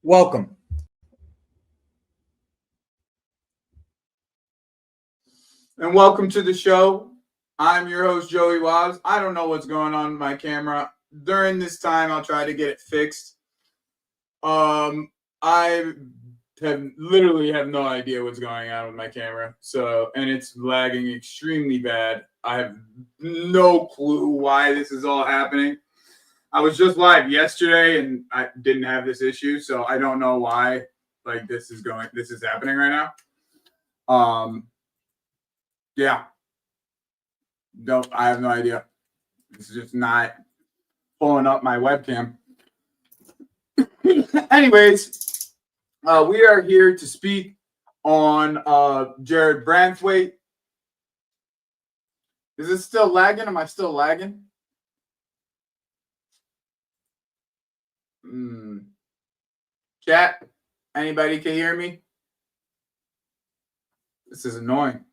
Welcome. And welcome to the show. I'm your host, Joey Wabbs. I don't know what's going on with my camera. During this time, I'll try to get it fixed. I literally have no idea what's going on with my camera. And it's lagging extremely bad. I have no clue why this is all happening. I was just live yesterday and I didn't have this issue, so I don't know why this is happening right now. Yeah. I have no idea. This is just not pulling up my webcam. Anyways, we are here to speak on Jarrad Branthwaite. Is it still lagging? Am I still lagging? Chat, anybody can hear me? This is annoying.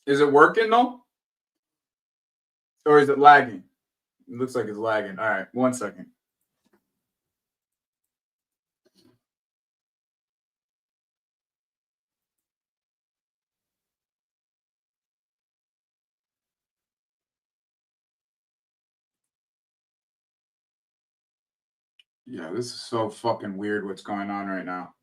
Is it working though? Or is it lagging? It looks like it's lagging. All right, 1 second. Yeah, this is so fucking weird what's going on right now.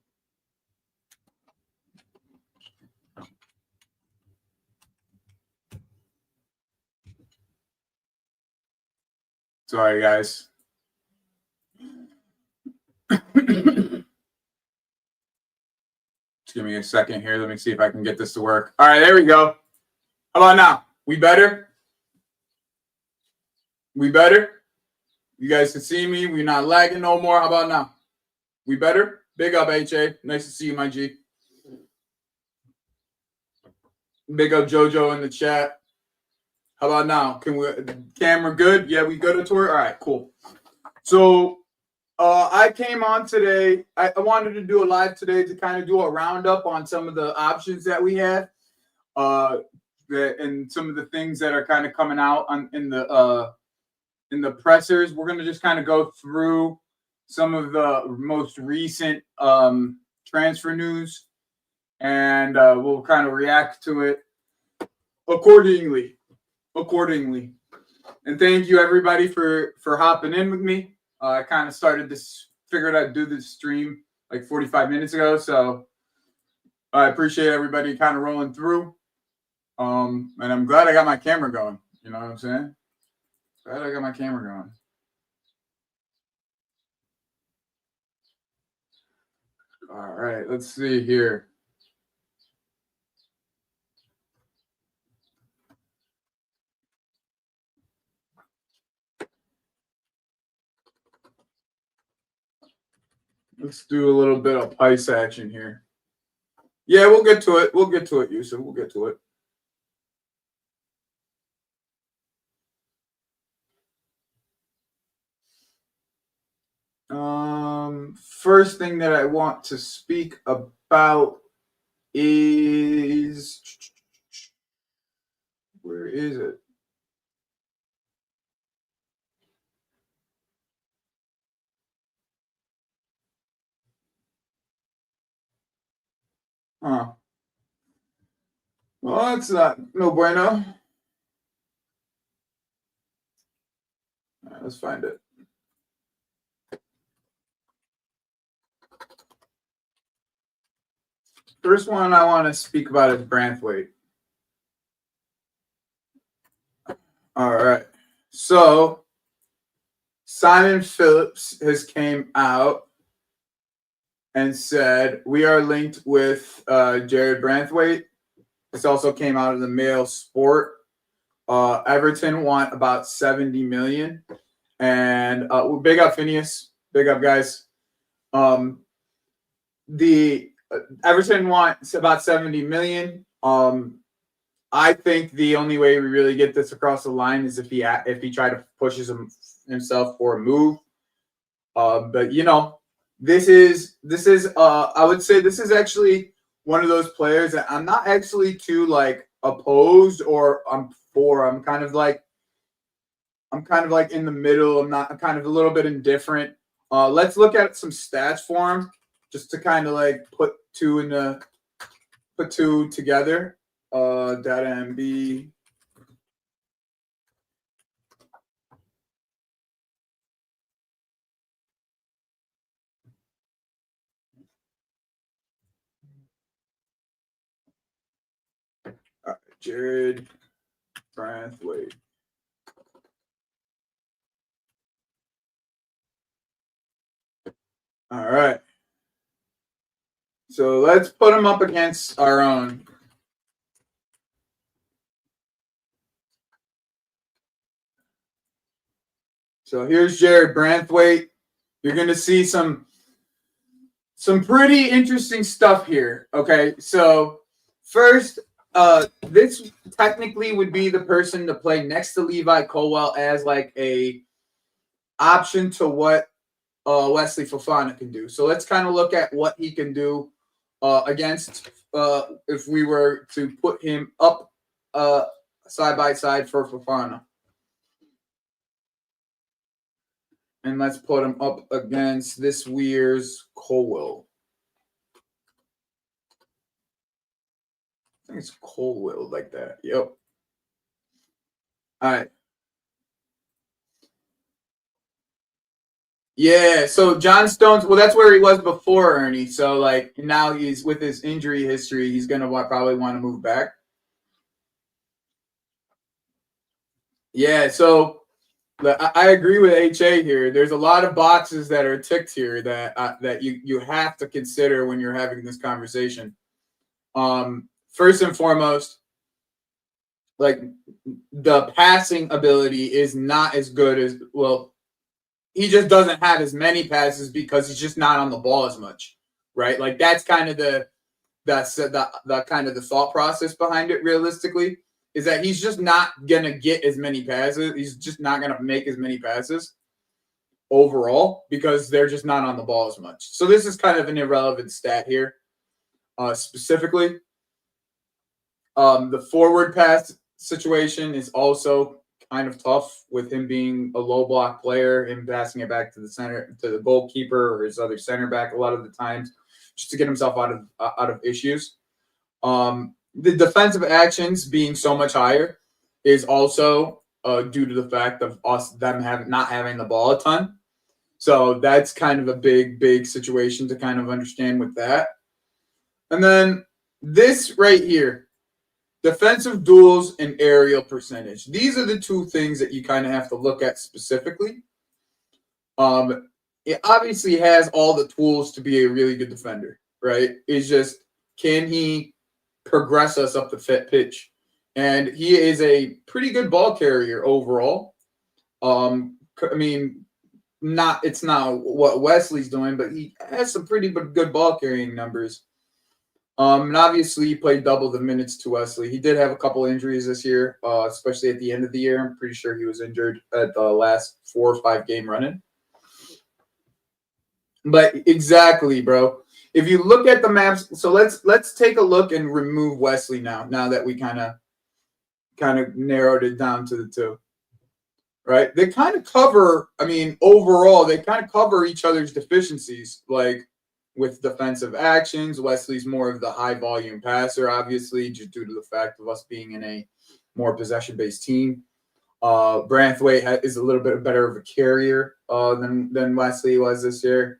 Sorry, guys. Just give me a second here. Let me see if I can get this to work. All right, there we go. How about now? We better? We better? You guys can see me. We're not lagging no more. How about now? We better? Big up, HA. Nice to see you, my G. Big up, JoJo in the chat. How about now? Camera good? Yeah, we good to it? All right, cool. So I came on today. I wanted to do a live today to kind of do a roundup on some of the options that we have, and some of the things that are kind of coming out in the pressers. We're gonna just kind of go through some of the most recent transfer news, and we'll kind of react to it accordingly. And thank you everybody for hopping in with me. I kind of figured I'd do this stream like 45 minutes ago, so I appreciate everybody kind of rolling through. And I'm glad I got my camera going. You know what I'm saying? Glad I got my camera going. All right, let's see here. Let's do a little bit of pice action here. Yeah, we'll get to it. We'll get to it, Yusuf. We'll get to it. First thing that I want to speak about is, where is it? Well, that's no bueno. All right, let's find it. First one I want to speak about is Branthwaite. All right. So Simon Phillips has came out and said, we are linked with Jarrad Branthwaite. This also came out of the Mail Sport. Everton want about 70 million. And big up Phineas. Big up, guys. The Everton wants about 70 million. I think the only way we really get this across the line is if he try to pushes himself for a move. But you know, this is I would say this is actually one of those players that I'm not actually too opposed or I'm for. I'm kind of I'm kind of like in the middle. I'm kind of a little bit indifferent. Let's look at some stats for him, just to kind of like put two together. Data MB. Jarrad Branthwaite. All right. So let's put him up against our own. So here's Jarrad Branthwaite. You're going to see some pretty interesting stuff here. Okay, so first, this technically would be the person to play next to Levi Colwill as like a option to what Wesley Fofana can do. So let's kind of look at what he can do against if we were to put him up side by side for Fofana. And let's put him up against this year's Colwill. I think it's Colwill like that. Yep. All right. Yeah, so John Stones, well, that's where he was before Ernie. So, like, now he's with his injury history, he's going to probably want to move back. Yeah, so I agree with HA here. There's a lot of boxes that are ticked here that you have to consider when you're having this conversation. First and foremost, like, the passing ability is not as good as, well, he just doesn't have as many passes because he's just not on the ball as much, right? Like, that's kind of the kind of the thought process behind it. Realistically, is that he's just not gonna get as many passes. He's just not gonna make as many passes overall because they're just not on the ball as much. So this is kind of an irrelevant stat here. Specifically, the forward pass situation is also kind of tough with him being a low block player and passing it back to the center, to the goalkeeper or his other center back a lot of the times, just to get himself out of issues. The defensive actions being so much higher is also due to the fact of them not having the ball a ton. So that's kind of a big situation to kind of understand with that. And then this right here, defensive duels and aerial percentage. These are the two things that you kind of have to look at specifically. It obviously has all the tools to be a really good defender, right? It's just, can he progress us up the pitch? And he is a pretty good ball carrier overall. I mean, it's not what Wesley's doing, but he has some pretty good ball carrying numbers. And obviously, he played double the minutes to Wesley. He did have a couple injuries this year, especially at the end of the year. I'm pretty sure he was injured at the last 4 or 5 game run-in. But exactly, bro. If you look at the maps, so let's take a look and remove Wesley now that we kind of narrowed it down to the two. Right? They kind of cover, I mean, overall, they kind of cover each other's deficiencies, like with defensive actions. Wesley's more of the high volume passer, obviously, just due to the fact of us being in a more possession-based team. Branthwaite is a little bit better of a carrier than Wesley was this year.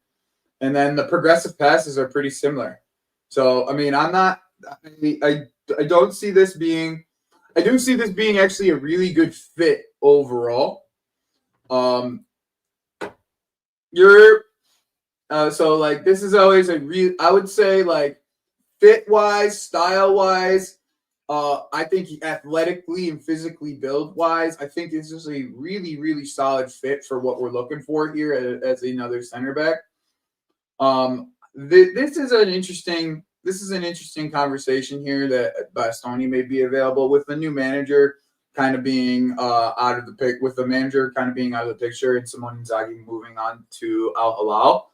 And then the progressive passes are pretty similar. So, I mean, I don't see this being, I do see this being actually a really good fit overall. So like, this is always I would say, like, fit wise, style wise, I think athletically and physically build wise, I think this is a really solid fit for what we're looking for here as another center back. This is an interesting conversation here that Bastoni may be available with the new manager kind of being out of the pick, with the manager kind of being out of the picture, and Simone Inzaghi moving on to Al Hilal.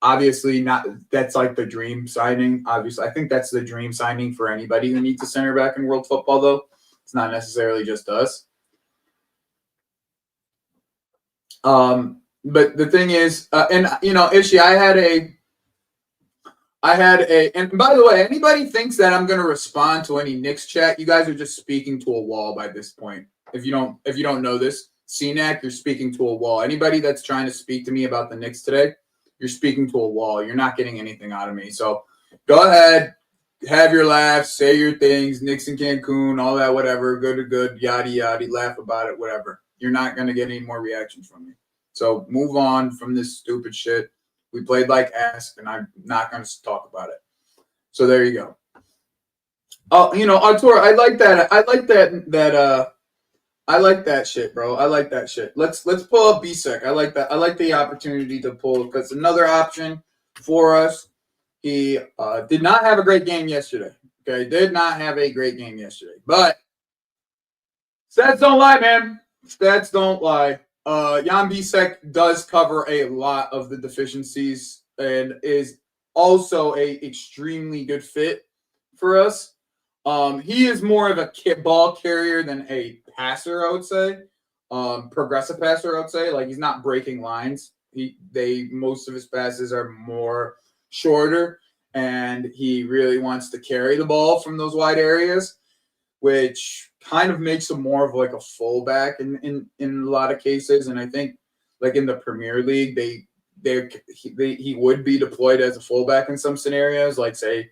Obviously, not that's like the dream signing. Obviously, I think that's the dream signing for anybody who needs a center back in world football, though. It's not necessarily just us. But the thing is, and you know, Ishi, I had a, and by the way, anybody thinks that I'm gonna respond to any Knicks chat, you guys are just speaking to a wall by this point. If you don't know this, CNAC, you're speaking to a wall. Anybody that's trying to speak to me about the Knicks today, you're speaking to a wall. You're not getting anything out of me. So go ahead, have your laughs, say your things, Knicks in Cancun, all that, whatever, good to good, yada yada, laugh about it, whatever. You're not gonna get any more reactions from me. So move on from this stupid shit. We played like ass, and I'm not going to talk about it. So there you go. Oh, you know, Artur, I like that. I like that shit, bro. I like that shit. Let's pull up BSEC. I like that. I like the opportunity to pull because another option for us. He did not have a great game yesterday. Okay, did not have a great game yesterday. But stats don't lie, man. Stats don't lie. Jan Bisek does cover a lot of the deficiencies and is also a extremely good fit for us. He is more of a ball carrier than a passer, I would say. Progressive passer, I would say. Like, he's not breaking lines. Most of his passes are more shorter, and he really wants to carry the ball from those wide areas, which kind of makes him more of like a fullback in a lot of cases. And I think like in the Premier League, he would be deployed as a fullback in some scenarios, like say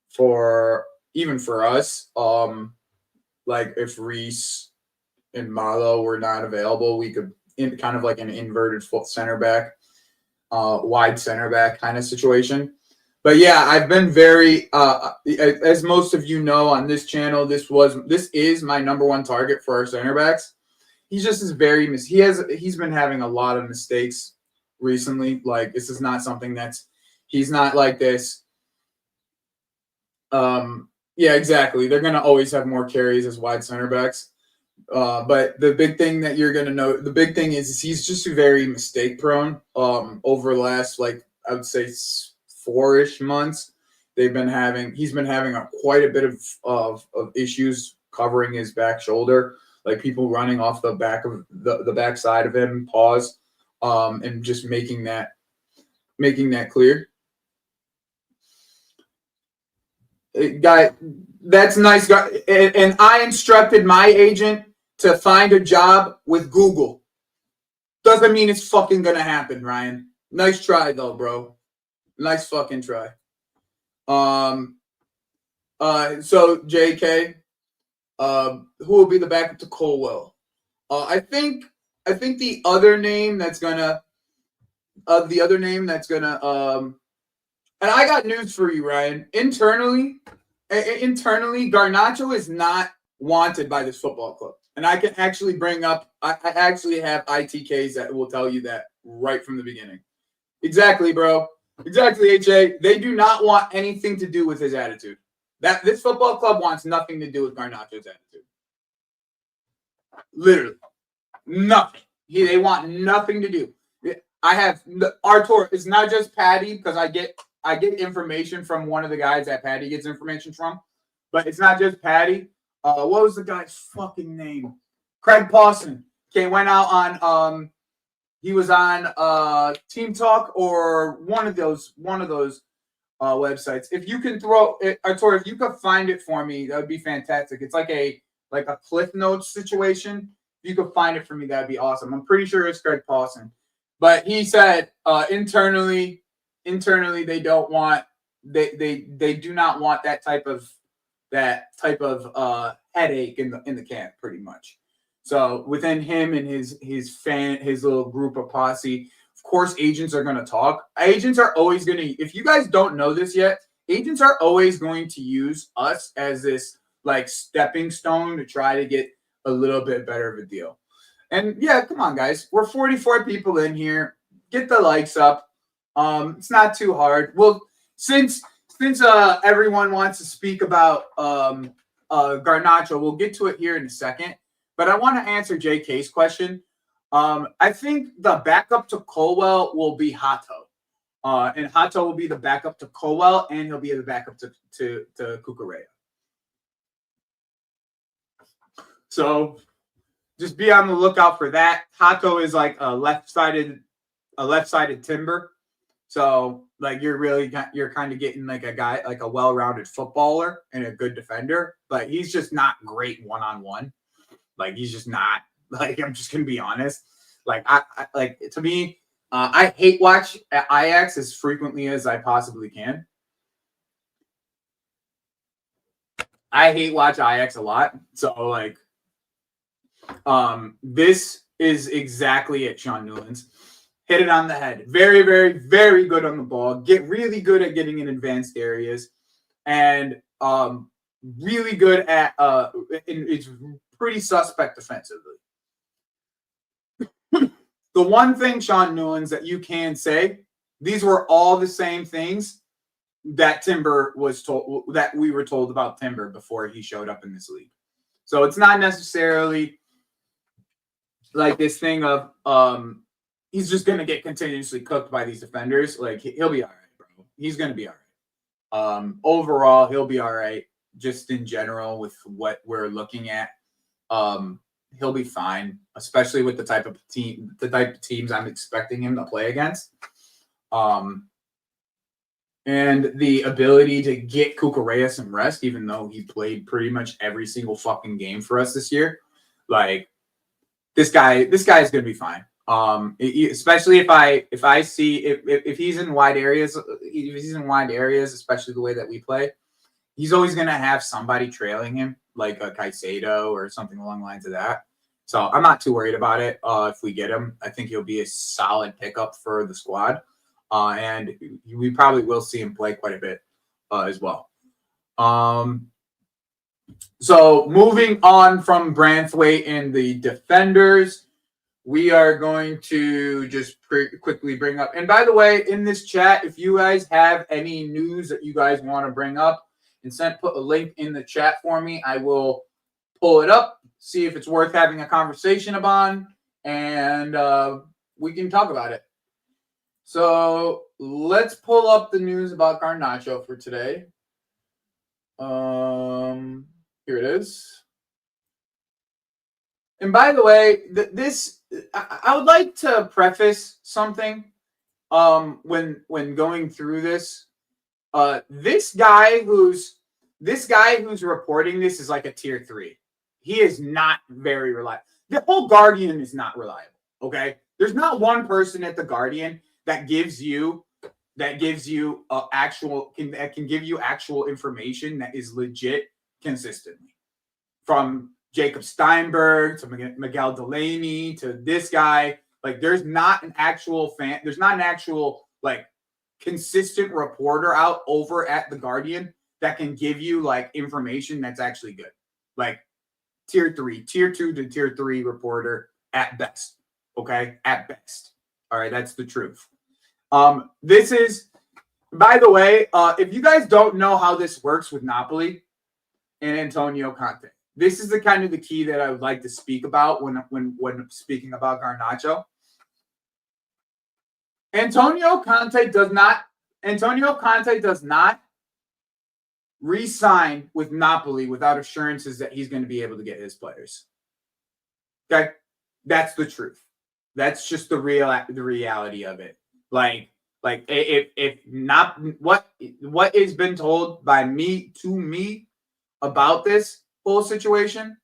for us, like if Reese and Malo were not available, we could kind of like an inverted center back, wide center back kind of situation. But yeah, I've been very, as most of you know on this channel, this is my number one target for our center backs. He's just he's been having a lot of mistakes recently. Like, this is not something he's not like this. Yeah, exactly. They're gonna always have more carries as wide center backs. But the big thing that you're gonna know, the big thing is he's just very mistake prone. Over the last, like, I would say 4-ish months, he's been having quite a bit of issues covering his back shoulder, like people running off the back of the back side of him, and just making that clear. Guy, that's nice, guy. And I instructed my agent to find a job with Google. Doesn't mean it's fucking gonna happen, Ryan. Nice try though, bro. Nice fucking try. So JK, who will be the backup to Colwell? I think the other name that's gonna and I got news for you, Ryan. Internally, Garnacho is not wanted by this football club. And I can actually I actually have ITKs that will tell you that right from the beginning. Exactly, bro. Exactly, HA. They do not want anything to do with his attitude. This football club wants nothing to do with Garnacho's attitude. Literally. Nothing. They want nothing to do. I have Artur. It's not just Patty, because I get information from one of the guys that Patty gets information from. But it's not just Patty. What was the guy's fucking name? Craig Pawson. Okay, went out on he was on Team Talk or one of those websites. If you can Artur, if you could find it for me, that would be fantastic. It's like a Cliff Notes situation. If you could find it for me, that'd be awesome. I'm pretty sure it's Craig Pawson. But he said internally they don't want they do not want that type of headache in the camp, pretty much. So within him and his little group of posse, of course, agents are going to talk. Agents are always going to, if you guys don't know this yet, agents are always going to use us as this like stepping stone to try to get a little bit better of a deal. And yeah, come on, guys. We're 44 people in here. Get the likes up. It's not too hard. Well, since everyone wants to speak about Garnacho, we'll get to it here in a second. But I want to answer JK's question. I think the backup to Colwell will be Hato. And Hato will be the backup to Colwell, and he'll be the backup to Cucurella. So just be on the lookout for that. Hato is like a left-sided timber. So like you're kind of getting like a guy, like a well-rounded footballer and a good defender, but he's just not great one-on-one. Like he's just not. Like I'm just gonna be honest. Like I like to me, I hate watch Ajax as frequently as I possibly can. I hate watch Ajax a lot. So like, this is exactly it. Sean Newlands hit it on the head. Very, very, very good on the ball. Get really good at getting in advanced areas, and really good at it's pretty suspect defensively. The one thing, Sean Newlands, that you can say, these were all the same things that Timber was told, that we were told about Timber before he showed up in this league. So it's not necessarily like this thing of he's just gonna get continuously cooked by these defenders. Like he'll be all right, bro. He's gonna be all right. Overall, he'll be all right. Just in general, with what we're looking at, he'll be fine, especially with the type of teams I'm expecting him to play against. And the ability to get Cucurella some rest, even though he played pretty much every single fucking game for us this year. Like this guy's gonna be fine. Especially if I see if he's in wide areas, especially the way that we play, he's always gonna have somebody trailing him, like a Caicedo or something along the lines of that. So I'm not too worried about it. If we get him, I think he'll be a solid pickup for the squad. And we probably will see him play quite a bit as well. So moving on from Branthwaite and the defenders, we are going to just quickly bring up. And by the way, in this chat, if you guys have any news that you guys want to bring up, and put a link in the chat for me, I will pull it up, see if it's worth having a conversation about, and we can talk about it. So let's pull up the news about Garnacho for today. Here it is. And by the way, I would like to preface something when going through this. This guy who's reporting this is like a tier 3. He is not very reliable. The whole Guardian is not reliable. Okay, there's not one person at the Guardian that gives you actual information that is legit consistently. From Jacob Steinberg to Miguel Delaney to this guy, like there's not an actual like consistent reporter out over at the Guardian that can give you like information that's actually good. Like tier 2 to tier 3 reporter at best. Okay, at best. All right, that's the truth. This is, by the way, if you guys don't know how this works with Napoli and Antonio Conte, this is the kind of the key that I would like to speak about when speaking about Garnacho. Antonio Conte does not re-sign with Napoli without assurances that he's going to be able to get his players. Okay, that's the truth. That's just the reality of it. Like if not what has been told by me to me about this whole situation,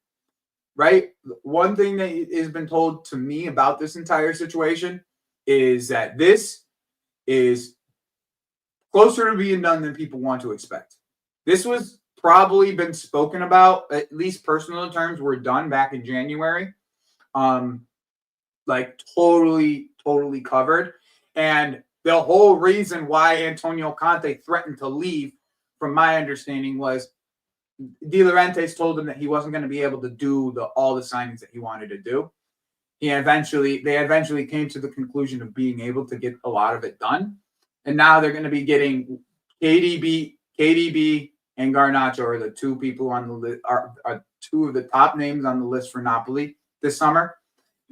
right? One thing that has been told to me about this entire situation is that this is closer to being done than people want to expect. This was probably been spoken about, at least personal terms were done back in January. Like totally covered. And the whole reason why Antonio Conte threatened to leave, from my understanding, was De Laurentiis told him that he wasn't going to be able to do all the signings that he wanted to do. They eventually came to the conclusion of being able to get a lot of it done. And now they're going to be getting KDB and Garnacho are the two people on the list, are two of the top names on the list for Napoli this summer.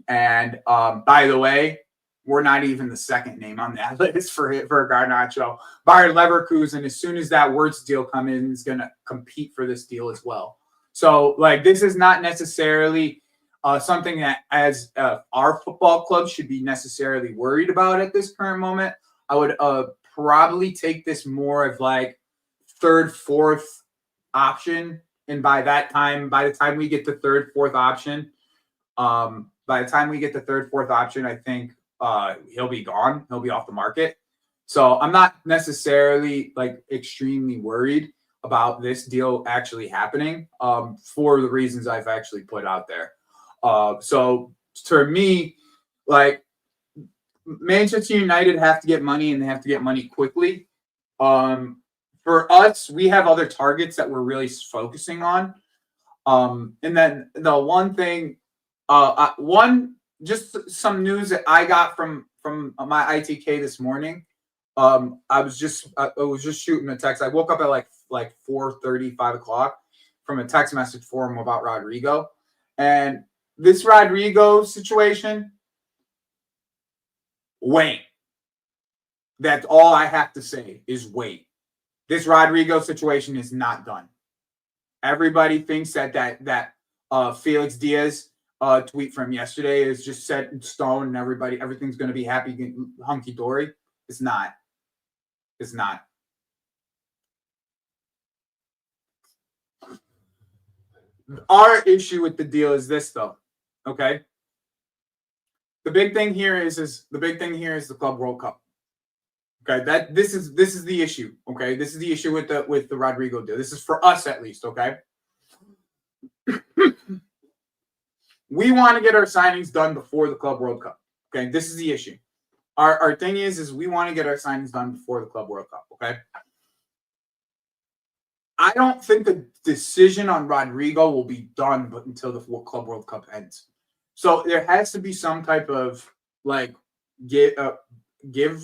And by the way, we're not even the second name on that list for Garnacho. Bayer Leverkusen, as soon as that Wirtz deal comes in, is going to compete for this deal as well. So, like, this is not necessarily something that as our football club should be necessarily worried about at this current moment. I would probably take this more of like third, fourth option. And by the time we get the third, fourth option, I think he'll be gone. He'll be off the market. So I'm not necessarily like extremely worried about this deal actually happening for the reasons I've actually put out there. So for me, like Manchester United have to get money and they have to get money quickly. For us, we have other targets that we're really focusing on. And then the one thing, just some news that I got from my ITK this morning. I was just shooting a text. I woke up at like 4:30, 5 o'clock from a text message for him about Rodrygo. And this Rodrygo situation, wait. That's all I have to say is wait. This Rodrygo situation is not done. Everybody thinks that Felix Diaz tweet from yesterday is just set in stone and everything's going to be happy, hunky dory. It's not. It's not. Our issue with the deal is this, though. Okay. The big thing here is the Club World Cup. Okay, this is the issue. Okay, this is the issue with the Rodrygo deal. This is for us at least. Okay. We want to get our signings done before the Club World Cup. Okay, this is the issue. Our thing is we want to get our signings done before the Club World Cup. Okay. I don't think the decision on Rodrygo will be done until the Club World Cup ends. So there has to be some type of like give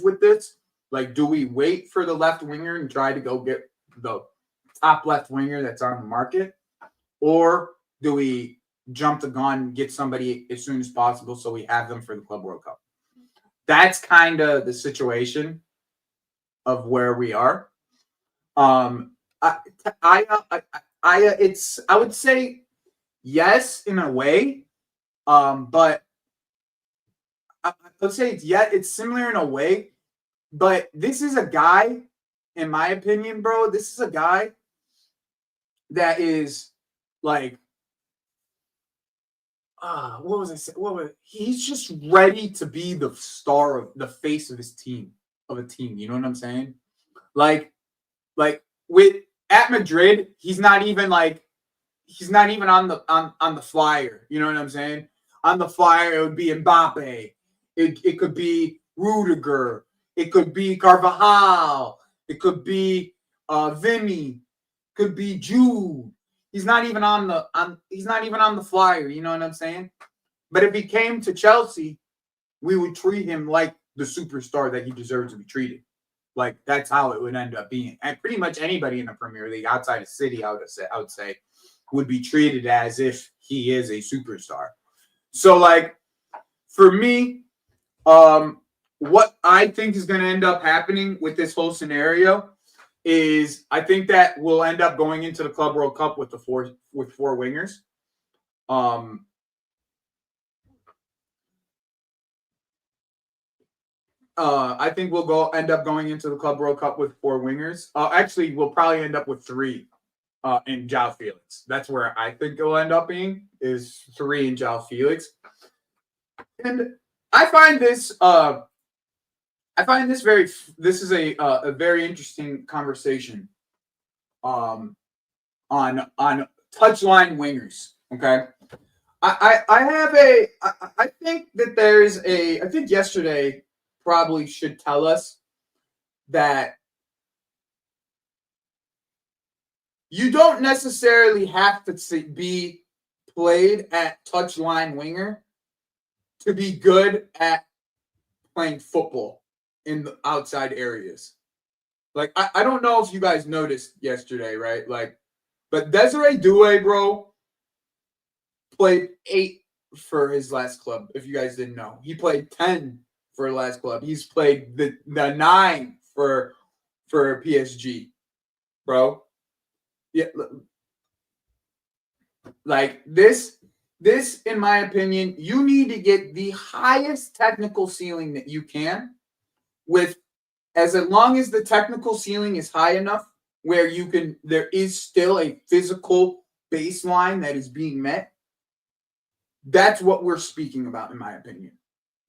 with this. Like, do we wait for the left winger and try to go get the top left winger that's on the market? Or do we jump the gun and get somebody as soon as possible so we have them for the Club World Cup? That's kind of the situation of where we are. I would say yes in a way, but let's say it's similar in a way. But this is a guy, in my opinion, bro. This is a guy that is like, what was I saying? He's just ready to be the star of the face of his team, of a team. You know what I'm saying? Like with at Madrid, he's not even on the flyer. You know what I'm saying? On the flyer, it would be Mbappe. It could be Rodrygo. It could be Carvajal. It could be Vinny. Could be Jude. He's not even on the flyer. You know what I'm saying? But if he came to Chelsea, we would treat him like the superstar that he deserves to be treated. Like that's how it would end up being. And pretty much anybody in the Premier League outside of City, I would say, would be treated as if he is a superstar. So like for me, what I think is going to end up happening with this whole scenario is I think that we'll end up going into the Club World Cup with four wingers. I think we'll end up going into the Club World Cup with 4 wingers. Actually, we'll probably end up with 3 in João Felix. That's where I think it'll end up being is 3 in João Felix. And I find this this is a very interesting conversation on touchline wingers. Okay. I think that I think yesterday probably should tell us that you don't necessarily have to be played at touchline winger to be good at playing football in the outside areas. Like, I don't know if you guys noticed yesterday, right? Like, but Desiree Doué, bro, played 8 for his last club, if you guys didn't know. He played 10 for his last club. He's played the 9 for PSG, bro. Yeah, like this This, in my opinion, you need to get the highest technical ceiling that you can with as long as the technical ceiling is high enough where there is still a physical baseline that is being met. That's what we're speaking about, in my opinion.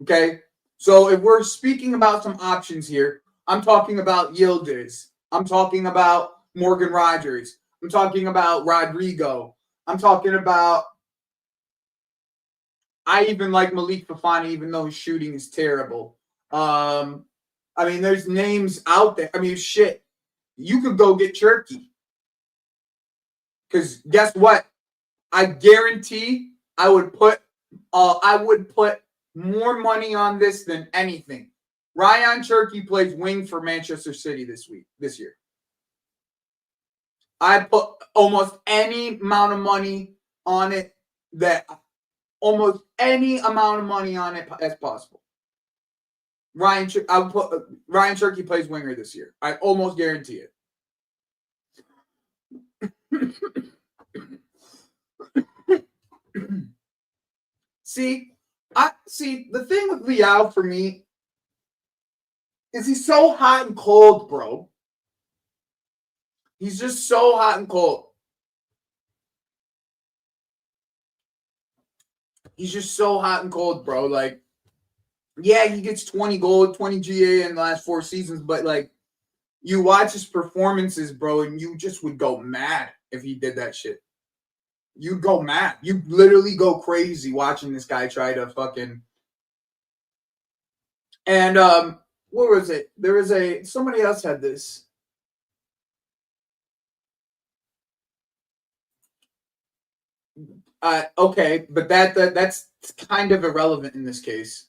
Okay? So if we're speaking about some options here, I'm talking about Yildiz. I'm talking about Morgan Rogers. I'm talking about Rodrygo. I'm talking about I even like Malik Fofana, even though his shooting is terrible. There's names out there. Shit. You could go get Cherky. Because guess what? I guarantee I would put more money on this than anything. Ryan Cherky plays wing for Manchester City this year. I put almost any amount of money on it as possible. Ryan Cherky plays winger this year. I almost guarantee it. The thing with Liao for me is he's so hot and cold, bro. He's just so hot and cold. He's just so hot and cold, bro. Like, yeah, he gets 20 goals, 20 GA in the last 4 seasons, but like, you watch his performances, bro, and you just would go mad if he did that shit. You'd go mad. You literally go crazy watching this guy try to fucking. And what was it? There was somebody else had this. Okay, but that's kind of irrelevant in this case.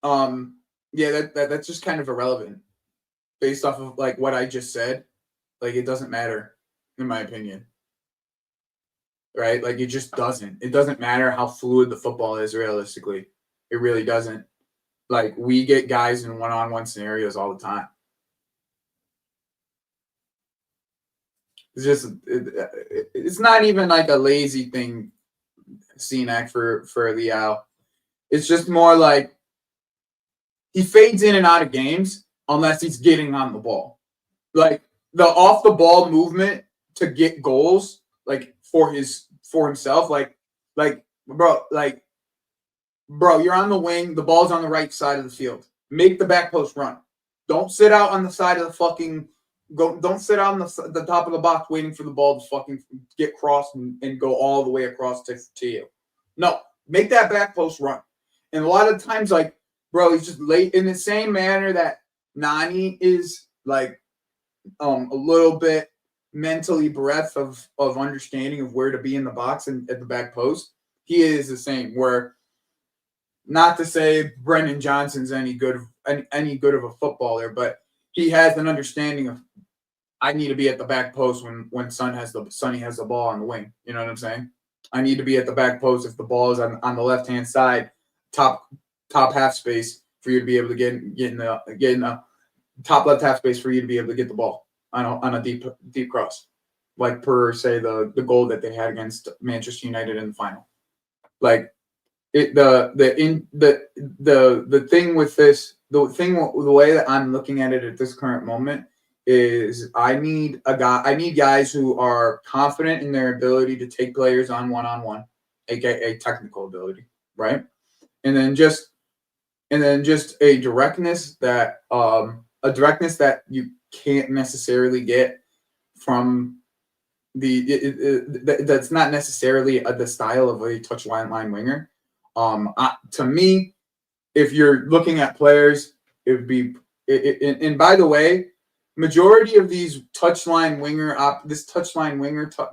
Yeah, that's just kind of irrelevant based off of like what I just said. Like, it doesn't matter, in my opinion. Right? Like, it just doesn't. It doesn't matter how fluid the football is, realistically. It really doesn't. Like, we get guys in one-on-one scenarios all the time. It's just, it's not even like a lazy thing, CNAC for Liao. It's just more like he fades in and out of games unless he's getting on the ball. Like, the off the ball movement to get goals, like for himself, like bro, you're on the wing, the ball's on the right side of the field. Make the back post run. Don't sit out on the side of the fucking don't sit on the top of the box waiting for the ball to fucking get crossed and go all the way across to you. No, make that back post run. And a lot of times, like, bro, he's just late in the same manner that Nani is, like, a little bit mentally bereft of understanding of where to be in the box and at the back post. He is the same. Where, not to say Brendan Johnson's any good of a footballer, but he has an understanding of, I need to be at the back post when Sonny has the ball on the wing. You know what I'm saying? I need to be at the back post if the ball is on the left hand side, top half space for you to be able to get in the top left half space for you to be able to get the ball on a deep cross, like per se the goal that they had against Manchester United in the final. Like, the thing with this, the way that I'm looking at it at this current moment is I need guys who are confident in their ability to take players on one-on-one, aka technical ability, right? And then just a directness that you can't necessarily get from that's not necessarily the style of a touchline line winger. To me, if you're looking at players, it would be and by the way, majority of these touchline winger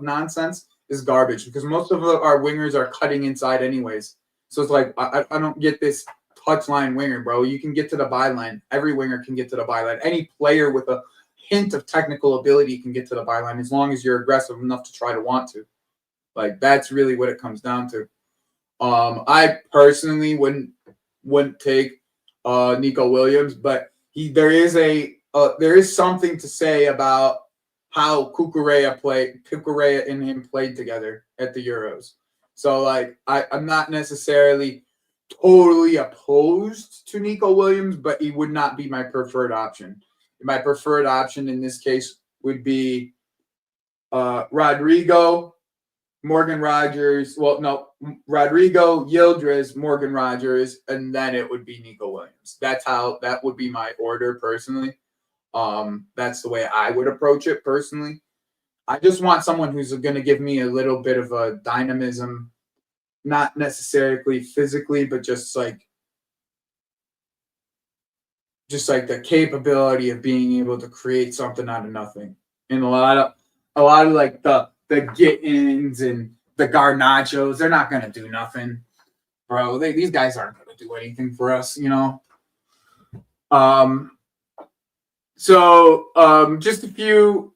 nonsense is garbage, because most of our wingers are cutting inside anyways. So it's like, I don't get this touchline winger, bro. You can get to the byline. Every winger can get to the byline. Any player with a hint of technical ability can get to the byline, as long as you're aggressive enough to try to want to. Like, that's really what it comes down to. I personally wouldn't take Nico Williams, but there is something to say about how Cucurella and him played together at the Euros. So like I'm not necessarily totally opposed to Nico Williams, but he would not be my preferred option. My preferred option in this case would be Rodrygo, Morgan Rogers. Well, no, Rodrygo, Yildiz, Morgan Rogers, and then it would be Nico Williams. That would be my order personally. That's the way I would approach it personally. I just want someone who's going to give me a little bit of a dynamism, not necessarily physically, but just like the capability of being able to create something out of nothing. And a lot of like the Gittins and the Garnachos, they're not going to do nothing, bro. These guys aren't going to do anything for us, you know. So just a few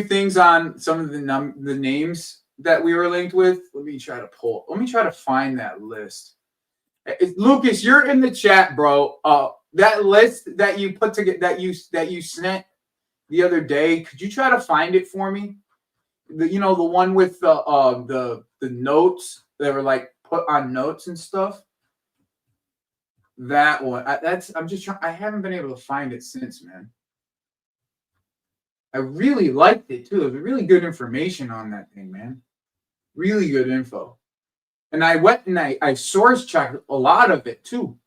things on some of the names that we were linked with. Let me try to find that list. Lucas, you're in the chat, bro. That list that you put together that you sent the other day, could you try to find it for me? The one with the notes that were like put on notes and stuff. That one. I'm just trying. I haven't been able to find it since, man. I really liked it too. There's really good information on that thing, man. Really good info. And I went and I source checked a lot of it too.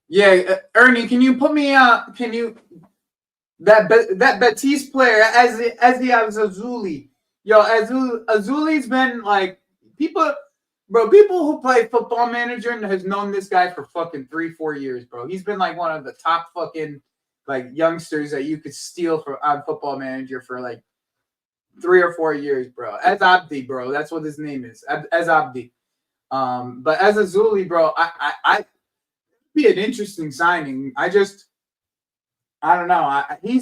Yeah, Ernie, can you put me that Betis player as the Azuli? Yo, Azuli's been like people who play Football Manager and has known this guy for fucking 3-4 years, bro. He's been like one of the top fucking like youngsters that you could steal on Football Manager for like 3 or 4 years, bro. As Abdi, bro. That's what his name is. As Abdi. But as Azuli, bro, I be an interesting signing. I don't know. He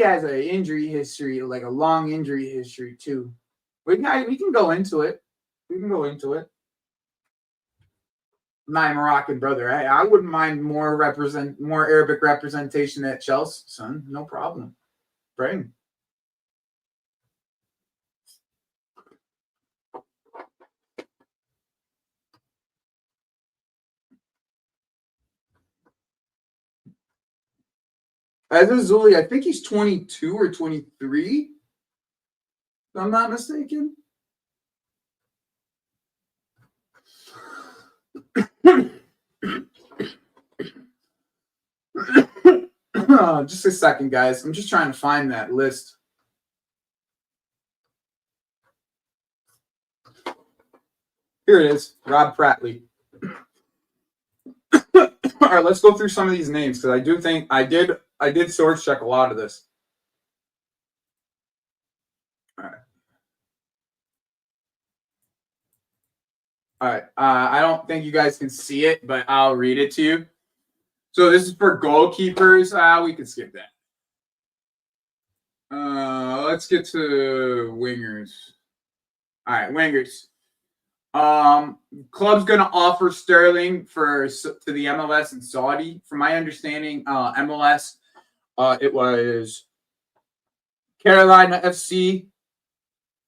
has an injury history, like a long injury history too. We can go into it. My Moroccan brother. I wouldn't mind more Arabic representation at Chelsea, son. No problem. Bring. As Azuli, I think he's 22 or 23. If I'm not mistaken. Just a second, guys. I'm just trying to find that list. Here it is. Rob Prattley. All right, let's go through some of these names because I do think I did source check a lot of this. All right. I don't think you guys can see it, but I'll read it to you. So this is for goalkeepers. We can skip that. Let's get to wingers. All right, wingers. Club's gonna offer Sterling to the MLS and Saudi. From my understanding, MLS, it was Carolina FC,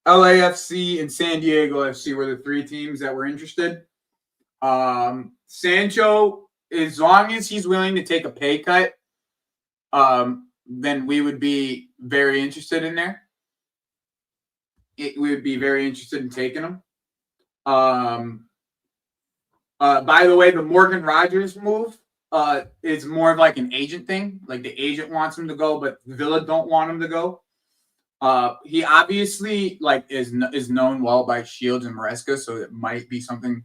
LAFC, and San Diego FC were the 3 teams that were interested. Sancho, as long as he's willing to take a pay cut, then we would be very interested in there. We would be very interested in taking him. By the way, the Morgan Rogers move is more of like an agent thing. Like the agent wants him to go, but Villa don't want him to go. He obviously like is known well by Shields and Maresca, so it might be something.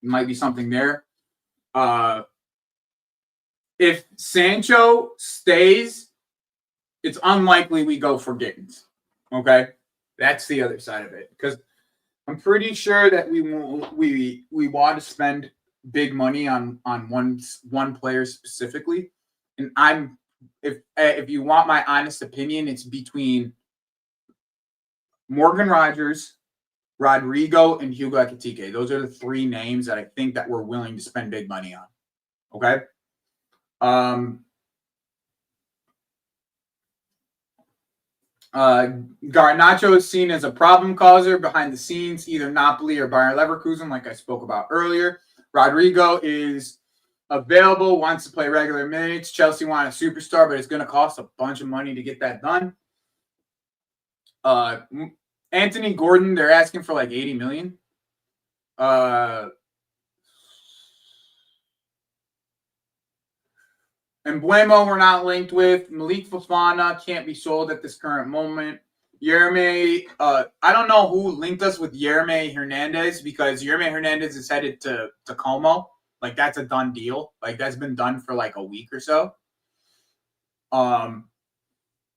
There. If Sancho stays, it's unlikely we go for Gittins. Okay, that's the other side of it because I'm pretty sure that we want to spend big money on one player specifically, and if you want my honest opinion, it's between Morgan Rogers, Rodrygo, and Hugo Ekitike. Those are the three names that I think that we're willing to spend big money on. Okay. Garnacho is seen as a problem causer behind the scenes, either Napoli or Bayer Leverkusen, like I spoke about earlier. Rodrygo is available, wants to play regular minutes. Chelsea want a superstar, but it's going to cost a bunch of money to get that done. Anthony Gordon, they're asking for like 80 million. And Buemo, we're not linked with. Malik Fofana can't be sold at this current moment. Yerme, I don't know who linked us with Yerme Hernandez, because Yerme Hernandez is headed to Como. Like, that's a done deal. Like, that's been done for like a week or so.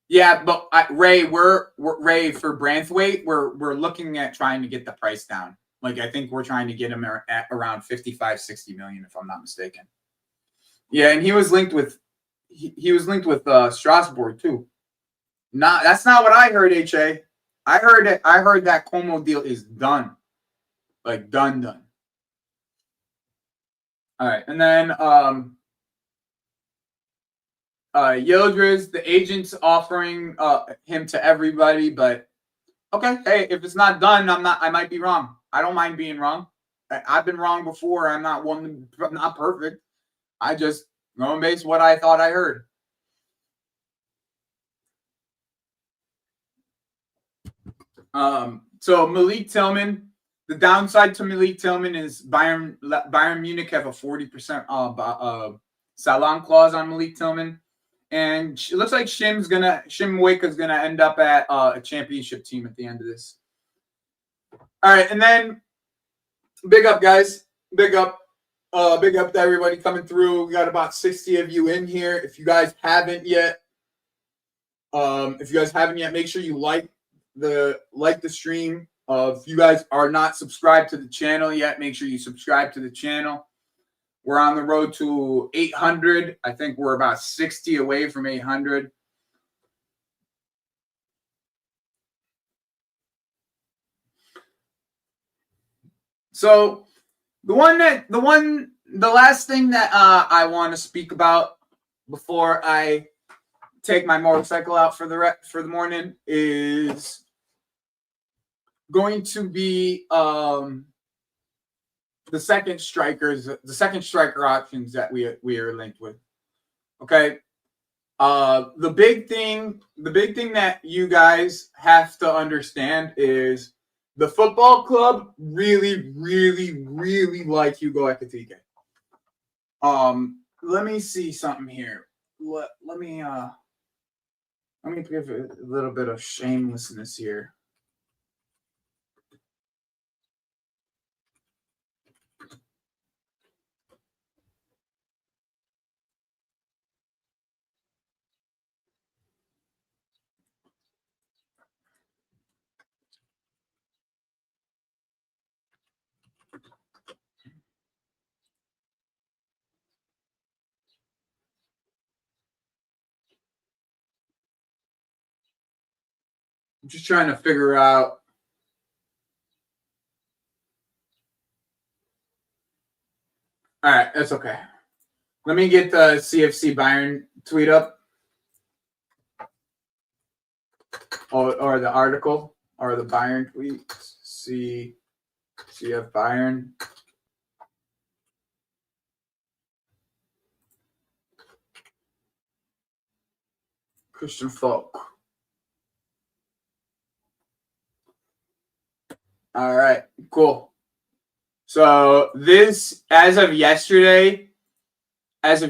Yeah, but Ray, we're Ray for Branthwaite. We're looking at trying to get the price down. Like, I think we're trying to get him at around 55, 60 million, if I'm not mistaken. Yeah, and he was linked with Strasbourg too. That's not what I heard, HA. I heard that Como deal is done. Like, done. All right, and then Yildiz, the agent's offering him to everybody, but okay, hey, if it's not done, I might be wrong. I don't mind being wrong. I've been wrong before. I'm not perfect. I just going based what I thought I heard. So Malik Tillman, the downside to Malik Tillman is Bayern Munich have a 40% salon clause on Malik Tillman, and it looks like Shim Waka's gonna end up at a championship team at the end of this. All right, and then big up, guys. Big up to everybody coming through. We got about 60 of you in here. If you guys haven't yet, make sure you like the stream. If you guys are not subscribed to the channel yet, make sure you subscribe to the channel. We're on the road to 800. I think we're about 60 away from 800. So the last thing that I want to speak about before I take my motorcycle out for the morning is going to be the second striker options that we are linked with. Okay. The big thing that you guys have to understand is the football club really, really, really like Hugo Ekitike. Let me see something here. Let me give a little bit of shamelessness here. I'm just trying to figure out. All right, that's okay. Let me get the CFC Bayern tweet up. Or the article, or the Bayern tweet. CF Bayern. Christian Falk. All right, cool. So this, as of yesterday, there was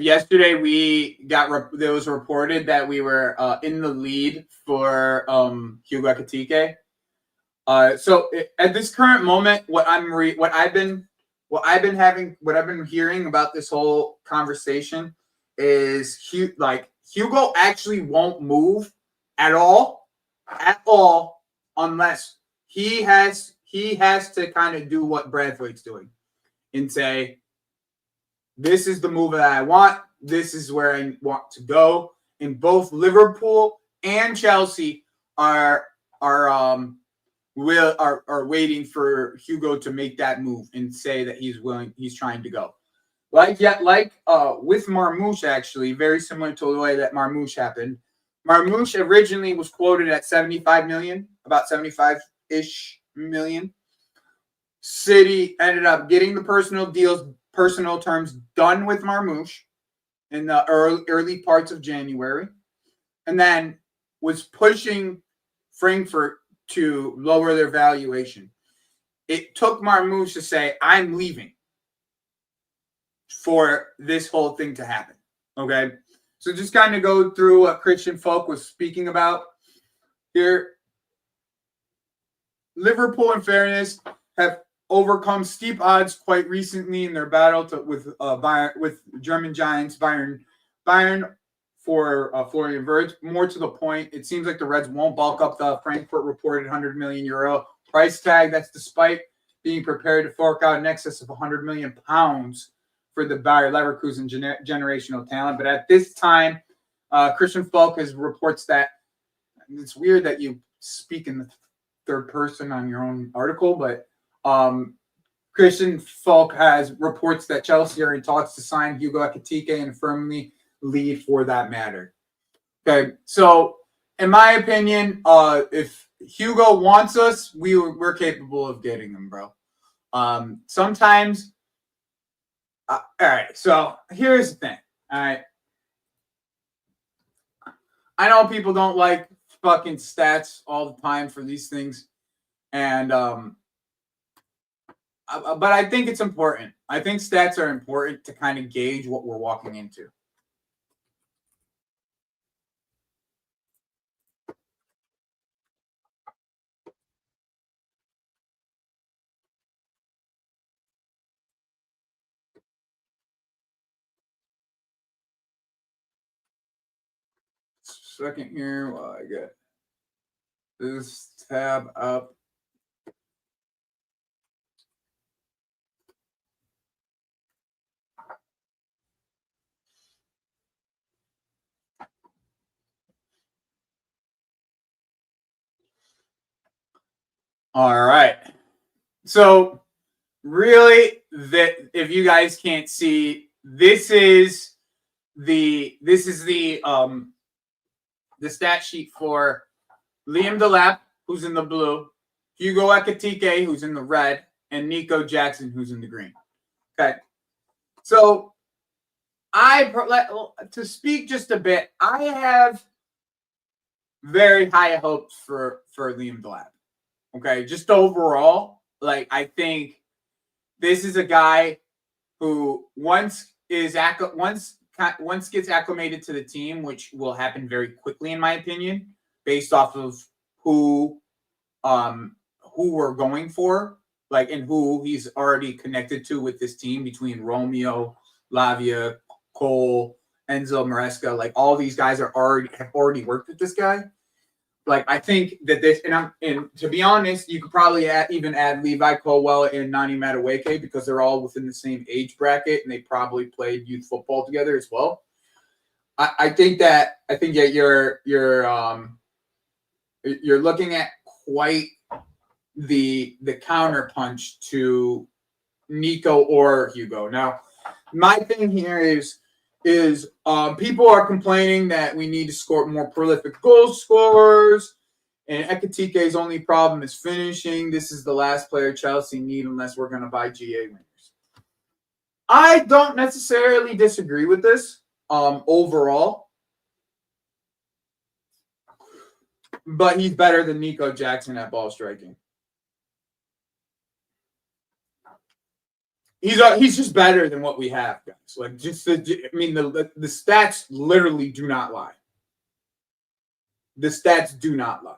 reported that we were in the lead for Hugo Ekitike. So at this current moment, what I've been hearing about this whole conversation is Hugo actually won't move at all, unless he has to kind of do what Branthwaite's doing and say, this is the move that I want. This is where I want to go. And both Liverpool and Chelsea are waiting for Hugo to make that move and say that he's trying to go. With Marmoush, actually, very similar to the way that Marmoush happened. Marmoush originally was quoted at 75 million, about 75-ish million. City ended up getting the personal terms done with Marmoush in the early parts of January, and then was pushing Frankfurt to lower their valuation. It took Marmoush to say, I'm leaving, for this whole thing to happen. Okay? So just kind of go through what Christian Falk was speaking about here. Liverpool, in fairness, have overcome steep odds quite recently in their battle with German giants Bayern for Florian Wirtz. More to the point, it seems like the Reds won't bulk up the Frankfurt reported €100 million price tag. That's despite being prepared to fork out in excess of £100 million for the Bayer Leverkusen generational talent. But at this time, Christian Falk reports that it's weird that you speak in the third person on your own article, but Christian Falk reports that Chelsea are in talks to sign Hugo Ekitike and firmly lead for that matter. Okay, so in my opinion, if Hugo wants us, we're capable of getting him, bro. Sometimes, all right. So here's the thing. All right, I know people don't like fucking stats all the time for these things, and but I think it's important. I think stats are important to kind of gauge what we're walking into. Second here while I get this tab up. All right. So really, if you guys can't see, this is the stat sheet for Liam Delap, who's in the blue, Hugo Ekitike, who's in the red, and Nico Jackson, who's in the green. Okay. So to speak just a bit, I have very high hopes for Liam Delap. Okay, just overall, like I think this is a guy who once gets acclimated to the team, which will happen very quickly, in my opinion, based off of who we're going for, like, and who he's already connected to with this team between Romeo, Lavia, Cole, Enzo Maresca. Like, all these guys have already worked with this guy. Like, I think that this, and to be honest, you could probably even add Levi Colwell and Nani Madueke because they're all within the same age bracket and they probably played youth football together as well. I think that you're looking at quite the counterpunch to Nico or Hugo. Now, my thing here is people are complaining that we need to score more prolific goal scorers, and Ekitike's only problem is finishing. This is the last player Chelsea need unless we're going to buy GA winners. I don't necessarily disagree with this overall, but he's better than Nico Jackson at ball striking. He's just better than what we have, guys. Like, the stats literally do not lie. The stats do not lie.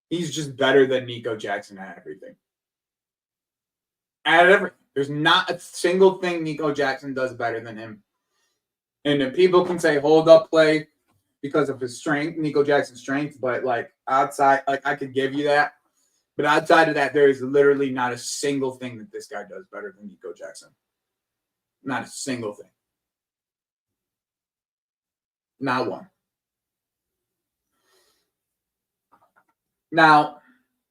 He's just better than Nico Jackson at everything. At everything. There's not a single thing Nico Jackson does better than him. And then people can say hold up play because of his strength, Nico Jackson's strength, but like outside, like I could give you that. But outside of that, there is literally not a single thing that this guy does better than Nico Jackson. Not a single thing. Not one. Now,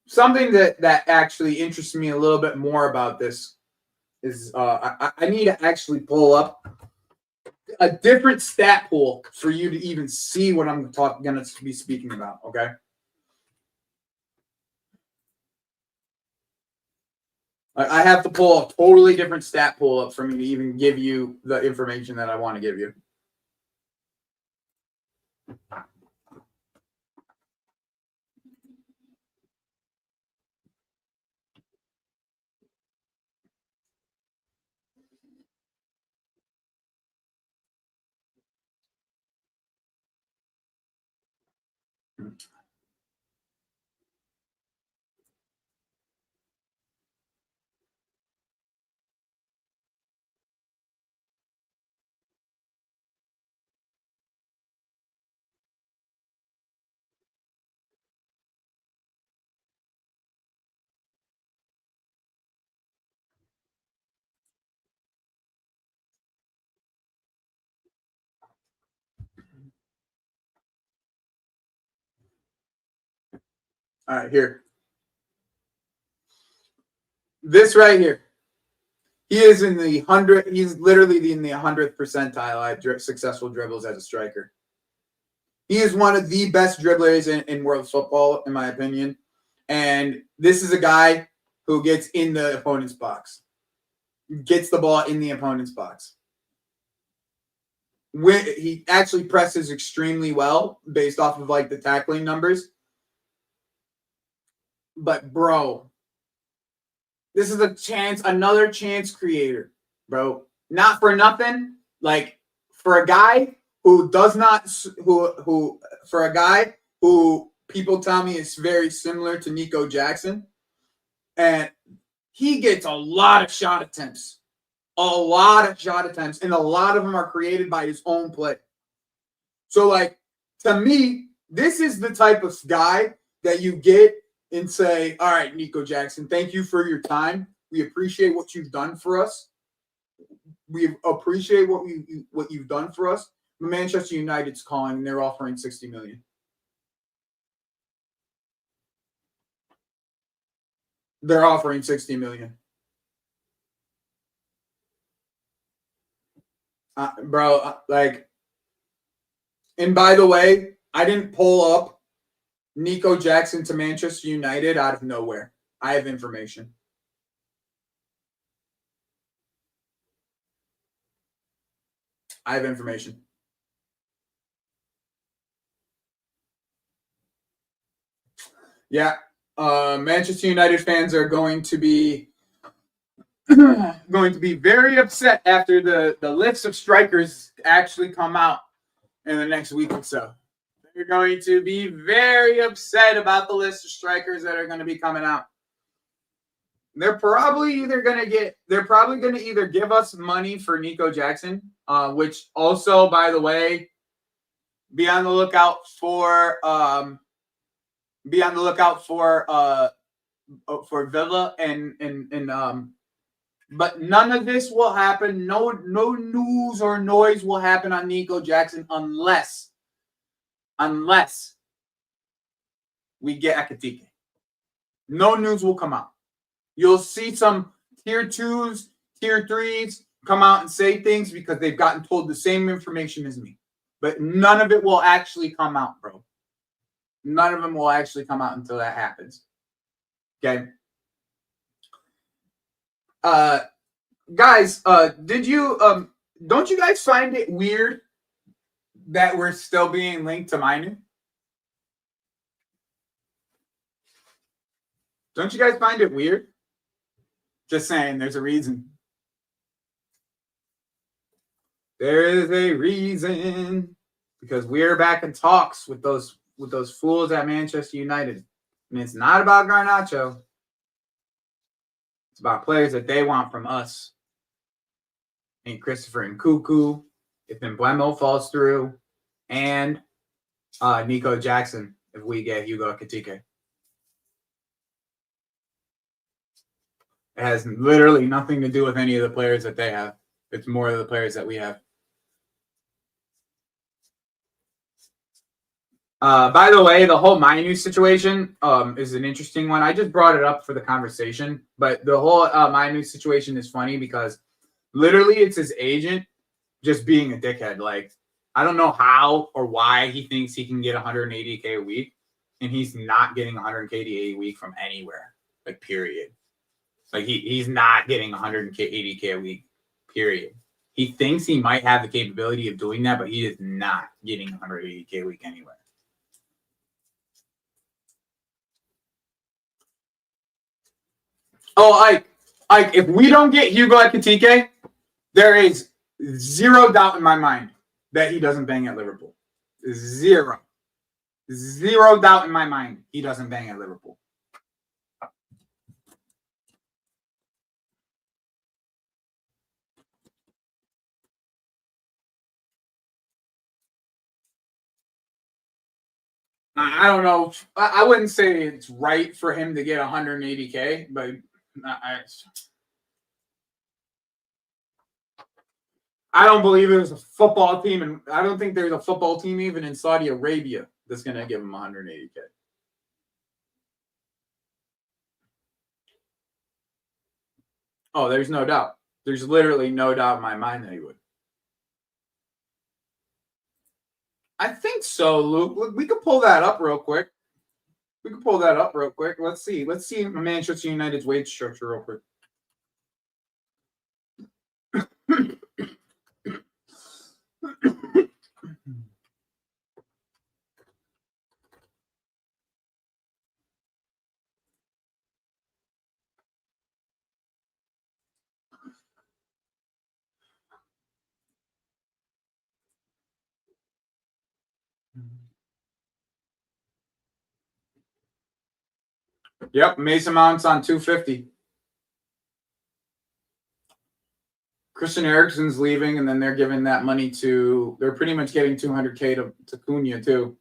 something that actually interests me a little bit more about this is I need to actually pull up a different stat pool for you to even see what I'm going to be speaking about, okay? I have to pull a totally different stat pool up for me to even give you the information that I want to give you. All right, here. This right here. He is in the 100. He's literally in the 100th percentile at successful dribbles as a striker. He is one of the best dribblers in world football, in my opinion. And this is a guy who gets in the opponent's box. Gets the ball in the opponent's box. He actually presses extremely well based off of like the tackling numbers. But bro, this is a chance, another chance creator, bro. Not for nothing. Like for a guy who does not, who for a guy who people tell me is very similar to Nico Jackson, and he gets a lot of shot attempts. A lot of shot attempts, and a lot of them are created by his own play. So, like, to me, this is the type of guy that you get and say, all right, Nico Jackson, thank you for your time. We appreciate what you've done for us. We appreciate what you've done for us. Manchester United's calling, and they're offering $60 million. They're offering $60 million. Bro, like, and by the way, I didn't pull up Nico Jackson to Manchester United out of nowhere. I have information. Yeah. Manchester United fans are going to be very upset after the list of strikers actually come out in the next week or so. They're going to be very upset about the list of strikers that are going to be coming out. They're probably going to either give us money for Nico Jackson, which also, by the way, be on the lookout for Villa and but none of this will happen. No news or noise will happen on Nico Jackson unless we get Ekitike. No news will come out. You'll see some tier 2s, tier 3s come out and say things because they've gotten told the same information as me. But none of it will actually come out, bro. None of them will actually come out until that happens. Okay? Guys, don't you guys find it weird that we're still being linked to Minu? Don't you guys find it weird? Just saying, there's a reason. There is a reason because we're back in talks with those fools at Manchester United. And it's not about Garnacho. It's about players that they want from us. And Christopher Nkunku, if Mbeumo falls through, and Nico Jackson if we get Hugo Ekitike. It has literally nothing to do with any of the players that they have. It's more of the players that we have. By the way, the whole Mainu situation is an interesting one. I just brought it up for the conversation, but the whole Mainu situation is funny because literally it's his agent just being a dickhead. Like, I don't know how or why he thinks he can get 180K a week, and he's not getting 180K a week from anywhere. Like, period. Like, he's not getting 180K a week, period. He thinks he might have the capability of doing that, but he is not getting 180K a week anywhere. Oh, Ike, if we don't get Hugo Ekitike, there is zero doubt in my mind that he doesn't bang at Liverpool. Zero doubt in my mind he doesn't bang at Liverpool. I don't know. I wouldn't say it's right for him to get 180K, but I don't believe there's a football team, and I don't think there's a football team even in Saudi Arabia that's going to give him 180K. Oh, there's no doubt. There's literally no doubt in my mind that he would. I think so, Luke. We could pull that up real quick. Let's see Manchester United's wage structure real quick. Yep, Mason Mount's on 250. Christian Eriksen's leaving, and then they're giving that money to. They're pretty much getting 200K to Cunha too,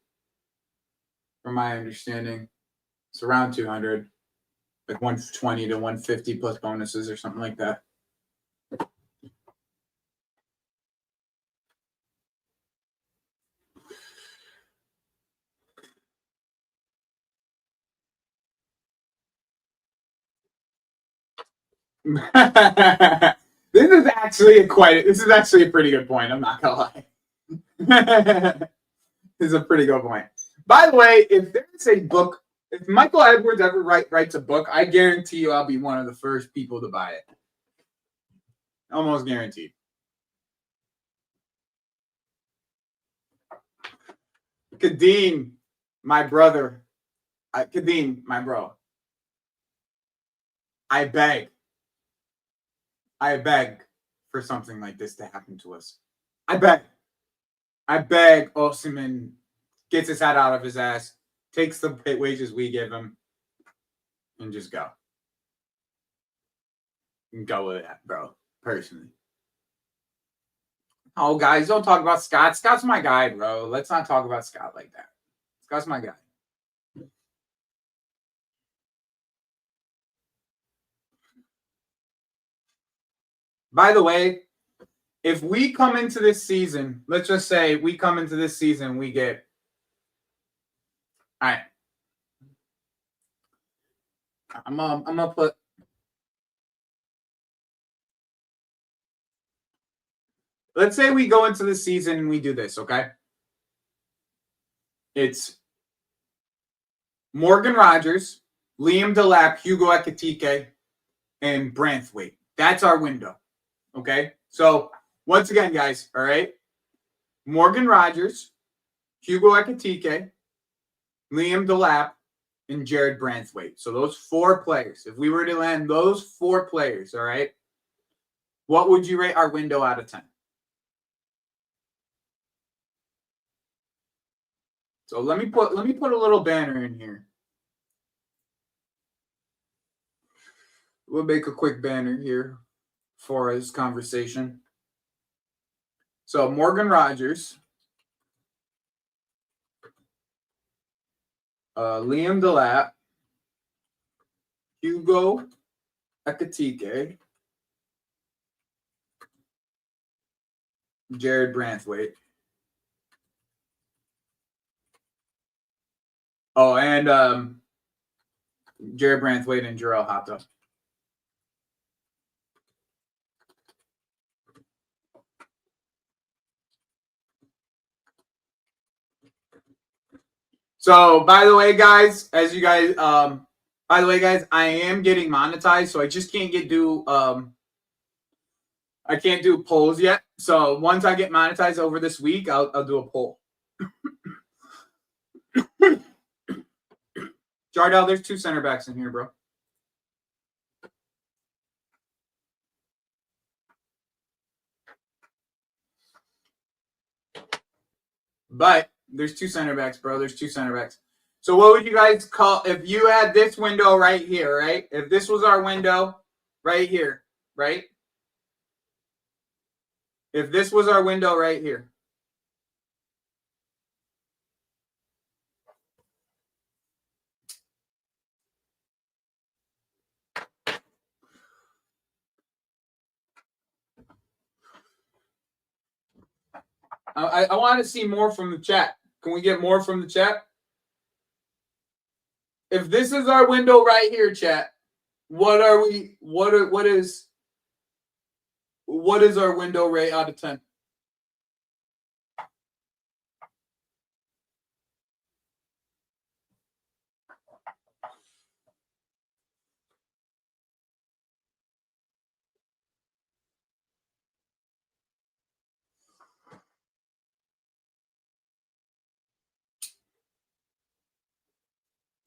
from my understanding. It's around 200, like 120 to 150 plus bonuses or something like that. This is actually a pretty good point. I'm not gonna lie. This is a pretty good point. By the way, if there's a book, if Michael Edwards ever writes a book, I guarantee you I'll be one of the first people to buy it. Almost guaranteed. Kadeem, my brother. Kadeem, my bro. I beg for something like this to happen to us. I beg Osimhen gets his head out of his ass, takes the wages we give him, and just go. And go with that, bro, personally. Oh, guys, don't talk about Scott. Scott's my guy, bro. Let's not talk about Scott like that. Scott's my guy. By the way, if we come into this season, let's just say we come into this season, we get. All right. I'm gonna put. Let's say we go into the season and we do this, okay? It's Morgan Rogers, Liam Delap, Hugo Ekitike, and Branthwaite. That's our window, okay? So, once again, guys, all right? Morgan Rogers, Hugo Ekitike, Liam Delap, and Jarrad Branthwaite. So, those four players. If we were to land those four players, all right, what would you rate our window out of 10? So let me put a little banner in here. We'll make a quick banner here for this conversation. So Morgan Rogers, Liam Delap, Hugo Ekitike, Jarrad Branthwaite. Oh, and Jarrad Branthwaite and Jarrell Hato. So, by the way, guys, I am getting monetized, so I just can't I can't do polls yet. So once I get monetized over this week, I'll do a poll. Jardel, there's 2 center backs in here, bro. But there's 2 center backs, bro. There's 2 center backs. So what would you guys call if you had this window right here, right? If this was our window right here, right? If this was our window right here. I want to see more from the chat. Can we get more from the chat? If this is our window right here, chat, what is our window rate out of 10?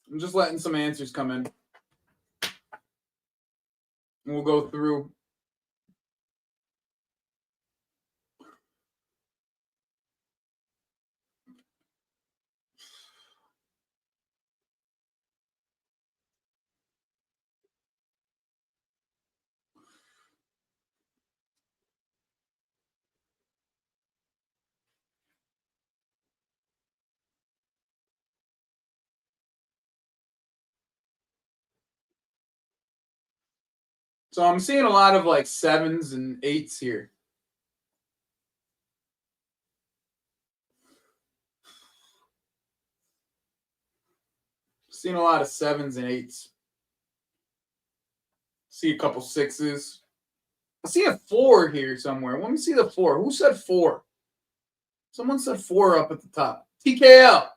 I'm just letting some answers come in. And we'll go through. So I'm seeing a lot of like 7s and 8s here. Seeing a lot of 7s and 8s. See a couple 6s. I see a 4 here somewhere. Let me see the 4. Who said 4? Someone said 4 up at the top. TKL.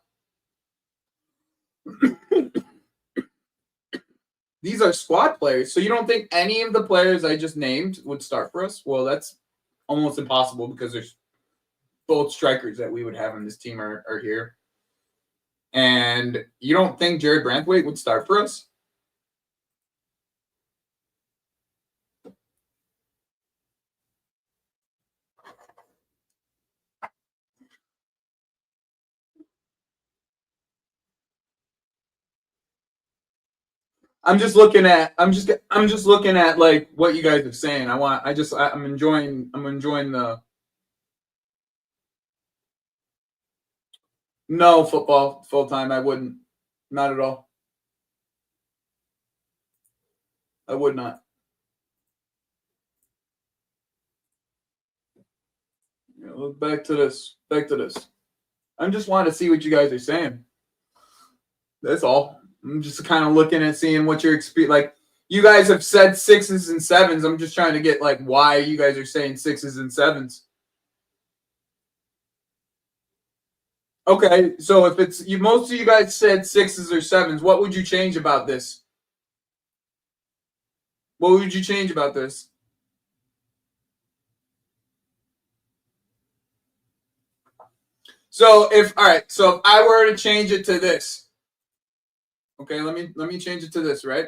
These are squad players. So you don't think any of the players I just named would start for us? Well, that's almost impossible because there's both strikers that we would have in this team are here. And you don't think Jarrad Branthwaite would start for us? I'm just looking at like what you guys are saying. I'm enjoying the no football full time. I wouldn't. Not at all. I would not. Look back to this. I just want to see what you guys are saying. That's all. I'm just kind of looking at seeing what your experience. Like you guys have said 6s and 7s. I'm just trying to get like why you guys are saying 6s and 7s. Okay, so if it's you, most of you guys said 6s or 7s. What would you change about this? What would you change about this? So if I were to change it to this. Okay, let me change it to this, right?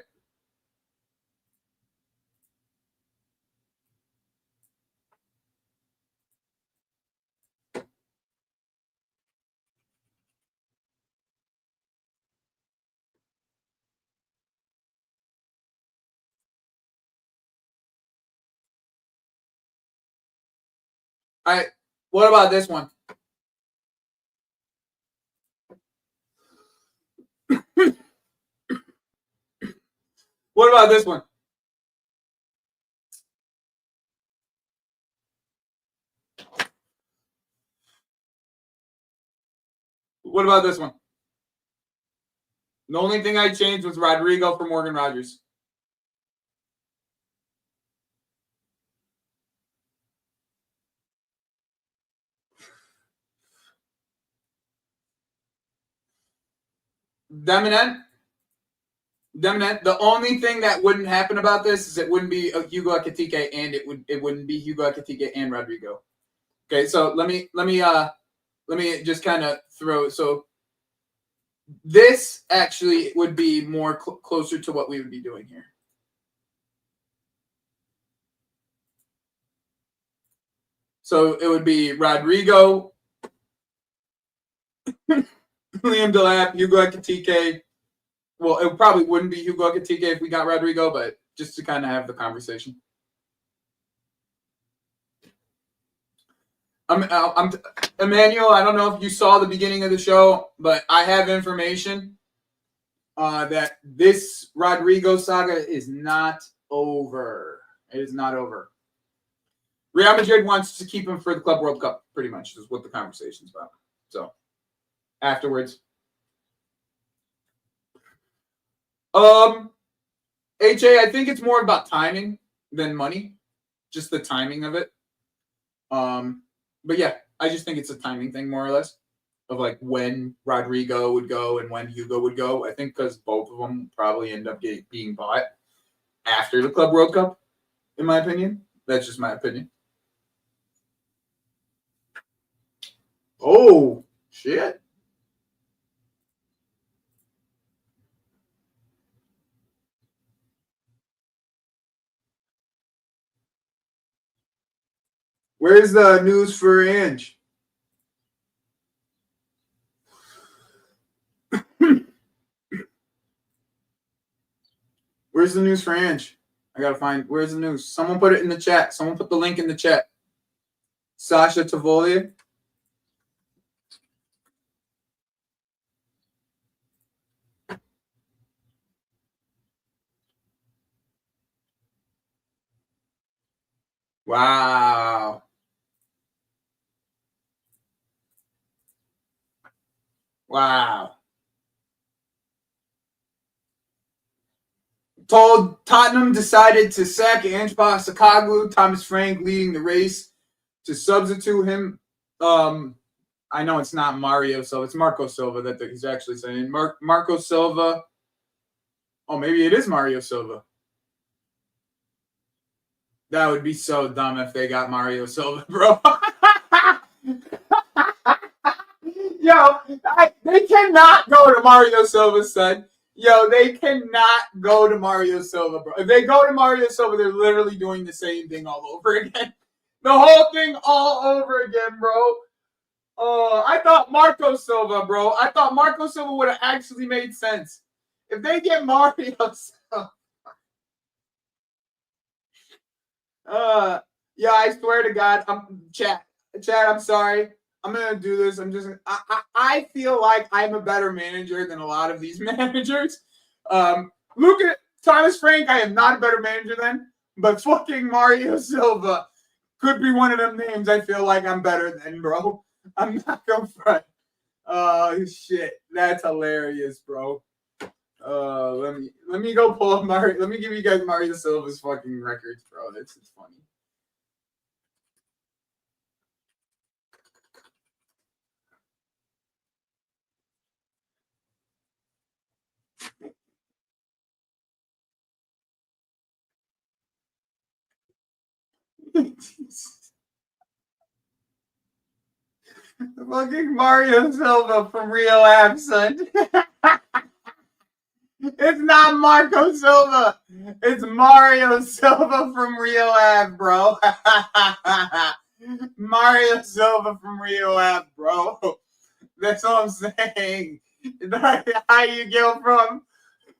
All right. What about this one? What about this one? What about this one? The only thing I changed was Rodrygo for Morgan Rogers. Deminent. The only thing that wouldn't happen about this is it wouldn't be Hugo Ekitike and it wouldn't be Hugo Ekitike and Rodrygo. Okay, so let me just kind of throw. So this actually would be more closer to what we would be doing here. So it would be Rodrygo, Liam Delap, Hugo Ekitike. Well, it probably wouldn't be Hugo Ekitike if we got Rodrygo, but just to kind of have the conversation. Emmanuel, I don't know if you saw the beginning of the show, but I have information that this Rodrygo saga is not over. It is not over. Real Madrid wants to keep him for the Club World Cup, pretty much, is what the conversation's about. So, afterwards. HA, I think it's more about timing than money. Just the timing of it. But yeah, I just think it's a timing thing, more or less, of like when Rodrygo would go and when Hugo would go. I think because both of them probably end up being bought after the Club World Cup, in my opinion. That's just my opinion. Oh, shit. Where's the news for Ange? Where's the news for Ange? I gotta find. Where's the news? Someone put it in the chat. Someone put the link in the chat. Sasha Tavolia. Wow. Wow. Told Tottenham decided to sack Ange Postecoglou. Thomas Frank leading the race to substitute him. I know it's not Mario Silva. It's Marco Silva that he's actually saying. Marco Silva. Oh, maybe it is Mario Silva. That would be so dumb if they got Mario Silva, bro. Yo, they cannot go to Mario Silva's son. Yo, they cannot go to Mario Silva, bro. If they go to Mario Silva, they're literally doing the same thing all over again. The whole thing all over again, bro. I thought Marco Silva, bro. I thought Marco Silva would have actually made sense. If they get Mario Silva. Yeah, I swear to God, Chad, I'm sorry. I'm gonna do this. I feel like I'm a better manager than a lot of these managers. Look at Thomas Frank. I am not a better manager than, but fucking Mario Silva could be one of them names. I feel like I'm better than, bro. I'm not gonna front. Oh shit, that's hilarious, bro. Let me go pull up Mario. Let me give you guys Mario Silva's fucking records, bro. It's funny. Fucking Mario Silva from Real Ab, son. It's not Marco Silva. It's Mario Silva from Real Ab, bro. Mario Silva from Real Ab, bro. That's what I'm saying. How do you get from?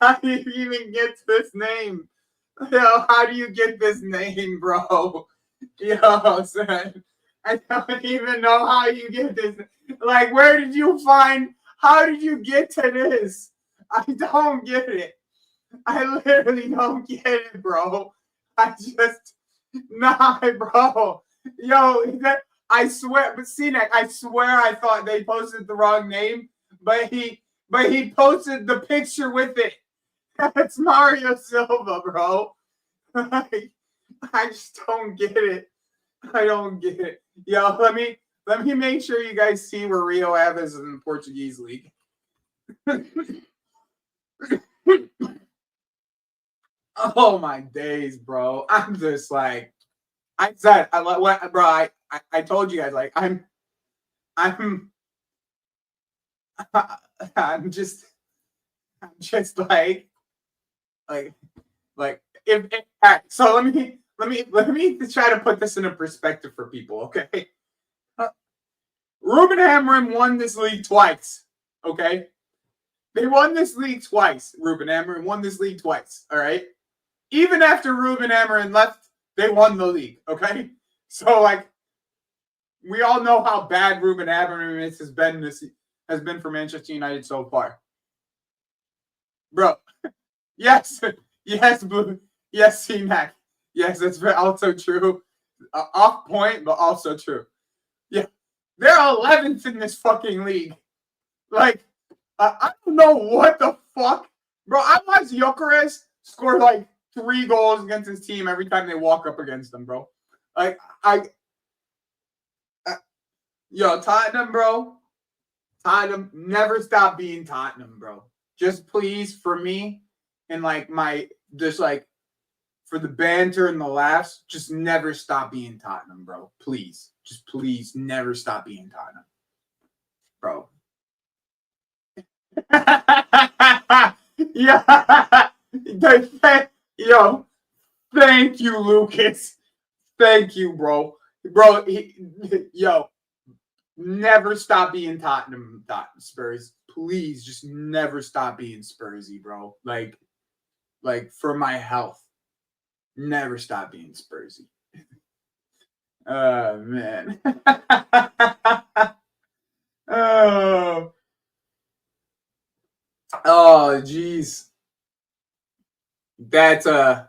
How do you even get this name? Yo, how do you get this name, bro? Yo, son. I don't even know how you get this. Like, where did you find? How did you get to this? I don't get it. I literally don't get it, bro. Nah, bro. Yo, I swear, but CNEC, I swear I thought they posted the wrong name. but he posted the picture with it. It's Mario Silva, bro. I just don't get it. I don't get it. Yo, let me make sure you guys see where Rio Ave is in the Portuguese league. Oh my days, bro. I'm just like, I said, bro. I told you guys, like, I'm just like if all right, so let me try to put this in a perspective for people, okay? Ruben Amorim won this league twice, okay? They won this league twice. Ruben Amorim won this league twice, all right? Even after Ruben Amorim left, they won the league, okay? So, like, we all know how bad Ruben Amorim has been for Manchester United so far. Bro, yes, Blue. Yes, C-Mac. Yes, that's also true. Off point, but also true. Yeah, they're 11th in this fucking league. Like, I don't know what the fuck. Bro, I watch Gyökeres score like 3 goals against his team every time they walk up against them, bro. Like, yo, Tottenham, bro. Tottenham, never stop being Tottenham, bro. Just please, for me, and like for the banter and the laughs, just never stop being Tottenham, bro. Please. Just please never stop being Tottenham. Bro. Yeah. Yo, thank you, Lucas. Thank you, bro. Bro, yo, never stop being Tottenham Spurs. Please, just never stop being Spursy, bro. Like for my health, never stop being Spursy. Oh man. Oh jeez. That's I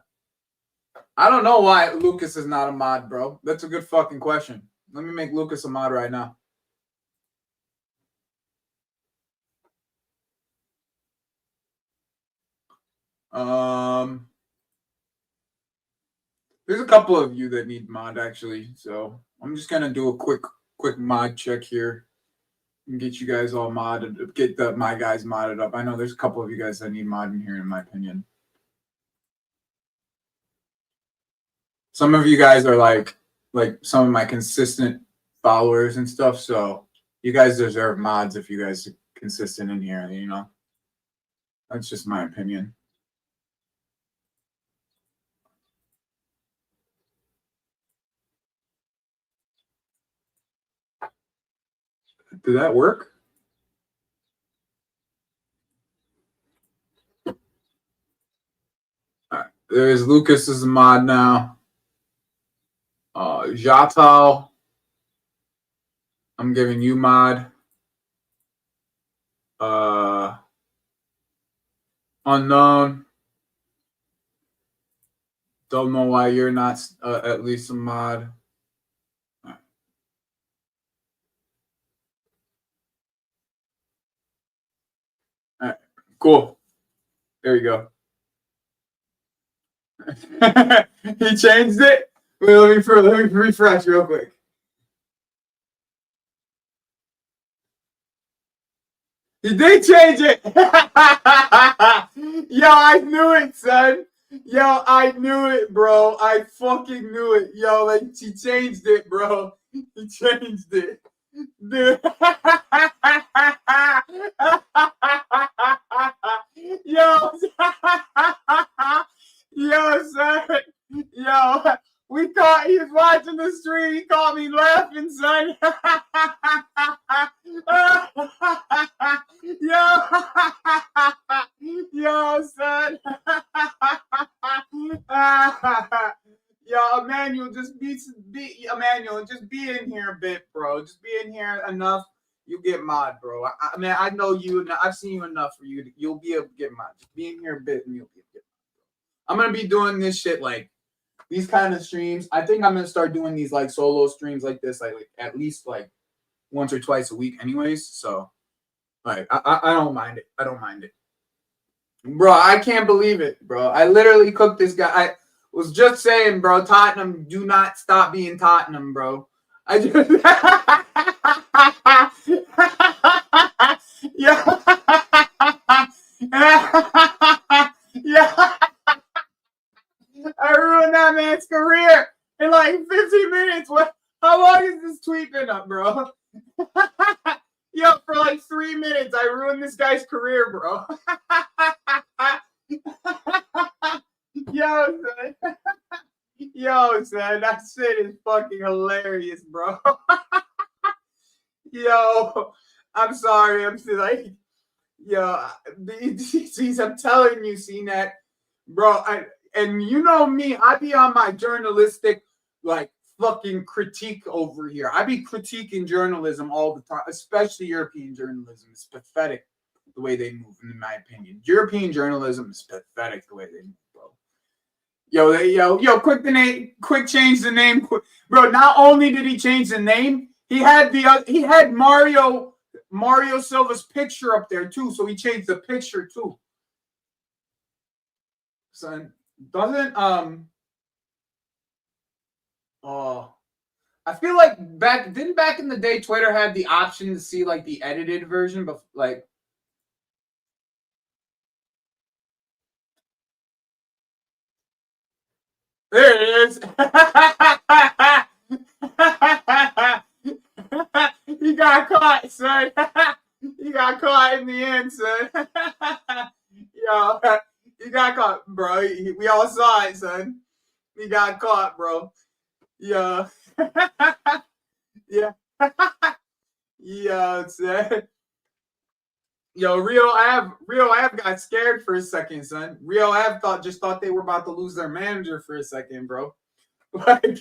don't know why Lucas is not a mod, bro. That's a good fucking question. Let me make Lucas a mod right now. There's a couple of you that need mod actually, so I'm just gonna do a quick mod check here and get you guys all modded, get my guys modded up. I know there's a couple of you guys that need modding here, in my opinion. Some of you guys are like some of my consistent followers and stuff, so you guys deserve mods if you guys are consistent in here, you know. That's just my opinion. Did that work? All right. There's Lucas as a mod now. Jatal, I'm giving you mod. Unknown. Don't know why you're not at least a mod. All right. Cool. There you go. He changed it? Wait, let me refresh real quick. He did change it. Yo, I knew it, son. Yo, I knew it, bro. I fucking knew it. Yo, like he changed it, bro. He changed it. Dude. Yo, yo, son. Yo, we caught. He was watching the stream. He caught me laughing, son. Yo, son. Yo, Emmanuel, just be Emmanuel. Just be in here a bit, bro. Just be in here enough. You get mod, bro. I mean, I know you. I've seen you enough for you. You'll be able to get mod. Just be in here a bit, and you'll be able to get mod. I'm gonna be doing this shit like these kind of streams. I think I'm gonna start doing these like solo streams like this, like at least like once or twice a week, anyways. So Like, I don't mind it. I don't mind it. Bro, I can't believe it, bro. I literally cooked this guy. I was just saying, bro, Tottenham, do not stop being Tottenham, bro. I just yeah. Yeah. I ruined that man's career in like 15 minutes. What? How long has this tweet been up, bro? Yo, for like 3 minutes, I ruined this guy's career, bro. Yo, son. Yo, son, that shit is fucking hilarious, bro. Yo, I'm sorry. I'm still like, yo, I'm telling you, CNET, bro. And you know me, I be on my journalistic, like, fucking critique over here. I be critiquing journalism all the time, especially European journalism. It's pathetic the way they move, in my opinion. European journalism is pathetic the way they move, bro. Yo, quick change the name, bro. Not only did he change the name, he had Mario Silva's picture up there too, so he changed the picture too. Son, doesn't I feel like back in the day Twitter had the option to see like the edited version, but like there it is. He got caught, son. He got caught in the end, son. Yo, he got caught, bro. We all saw it, son. He got caught, bro. Yeah. Yeah. Yeah, son. Yo, Rio Ave got scared for a second, son. Rio Ave thought they were about to lose their manager for a second, bro. Like,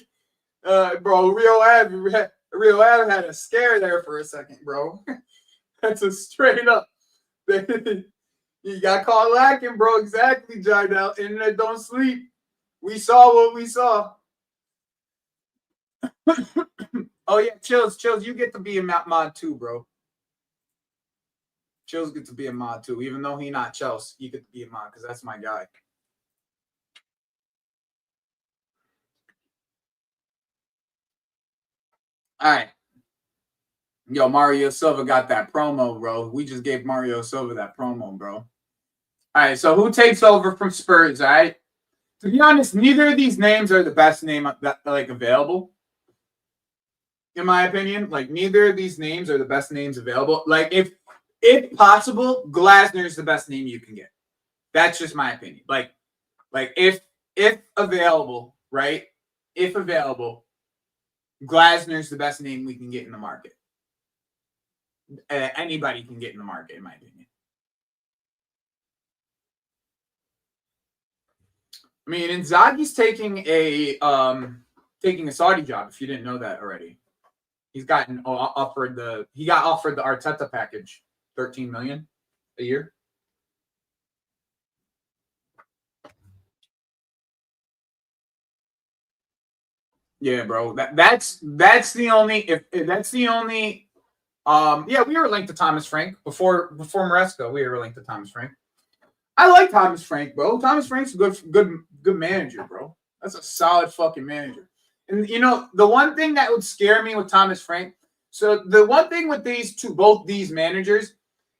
bro, Rio Ave had a scare there for a second, bro. That's a straight up. You got caught lacking, bro. Exactly, Jarrad. Internet don't sleep. We saw what we saw. Oh yeah, Chills. You get to be a mod too, bro. Chills get to be a mod too, even though he not Chelsea. You get to be a mod because that's my guy. All right. Yo, Mario Silva got that promo, bro. We just gave Mario Silva that promo, bro. All right, so who takes over from Spurs, all right? To be honest, neither of these names are the best name that like available. In my opinion, like neither of these names are the best names available. Like if possible, Glasner is the best name you can get. That's just my opinion. Like if available, right? If available, Glasner is the best name we can get in the market. Anybody can get in the market, in my opinion. I mean, Inzaghi's taking a Saudi job. If you didn't know that already, he got offered the Arteta package, $13 million a year. Yeah, bro. That's the only that's the only. Yeah, we were linked to Thomas Frank before Maresca. We were linked to Thomas Frank. I like Thomas Frank, bro. Thomas Frank's a good manager, bro. That's a solid fucking manager. And you know, the one thing that would scare me with Thomas Frank, so the one thing with both these managers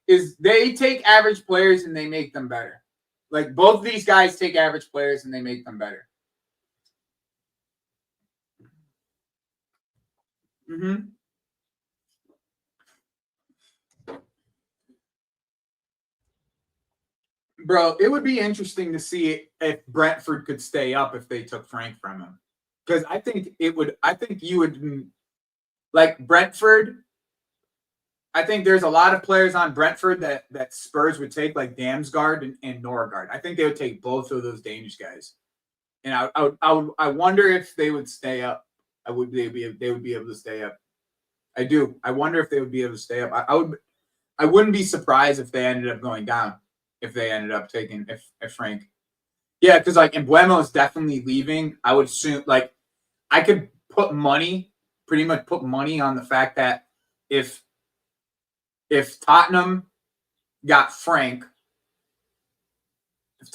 is they take average players and they make them better. Like both these guys take average players and they make them better. Mm-hmm. Bro, it would be interesting to see if Brentford could stay up if they took Frank from him. Because I think you would like Brentford. I think there's a lot of players on Brentford that Spurs would take, like Damsgaard and Norgard. I think they would take both of those Danish guys. And I wonder if they would stay up. They would be able to stay up. I do. I wonder if they would be able to stay up. I wouldn't be surprised if they ended up going down. If they ended up taking if Frank. Yeah, because like Embuemo is definitely leaving. I would assume like I could pretty much put money on the fact that if Tottenham got Frank,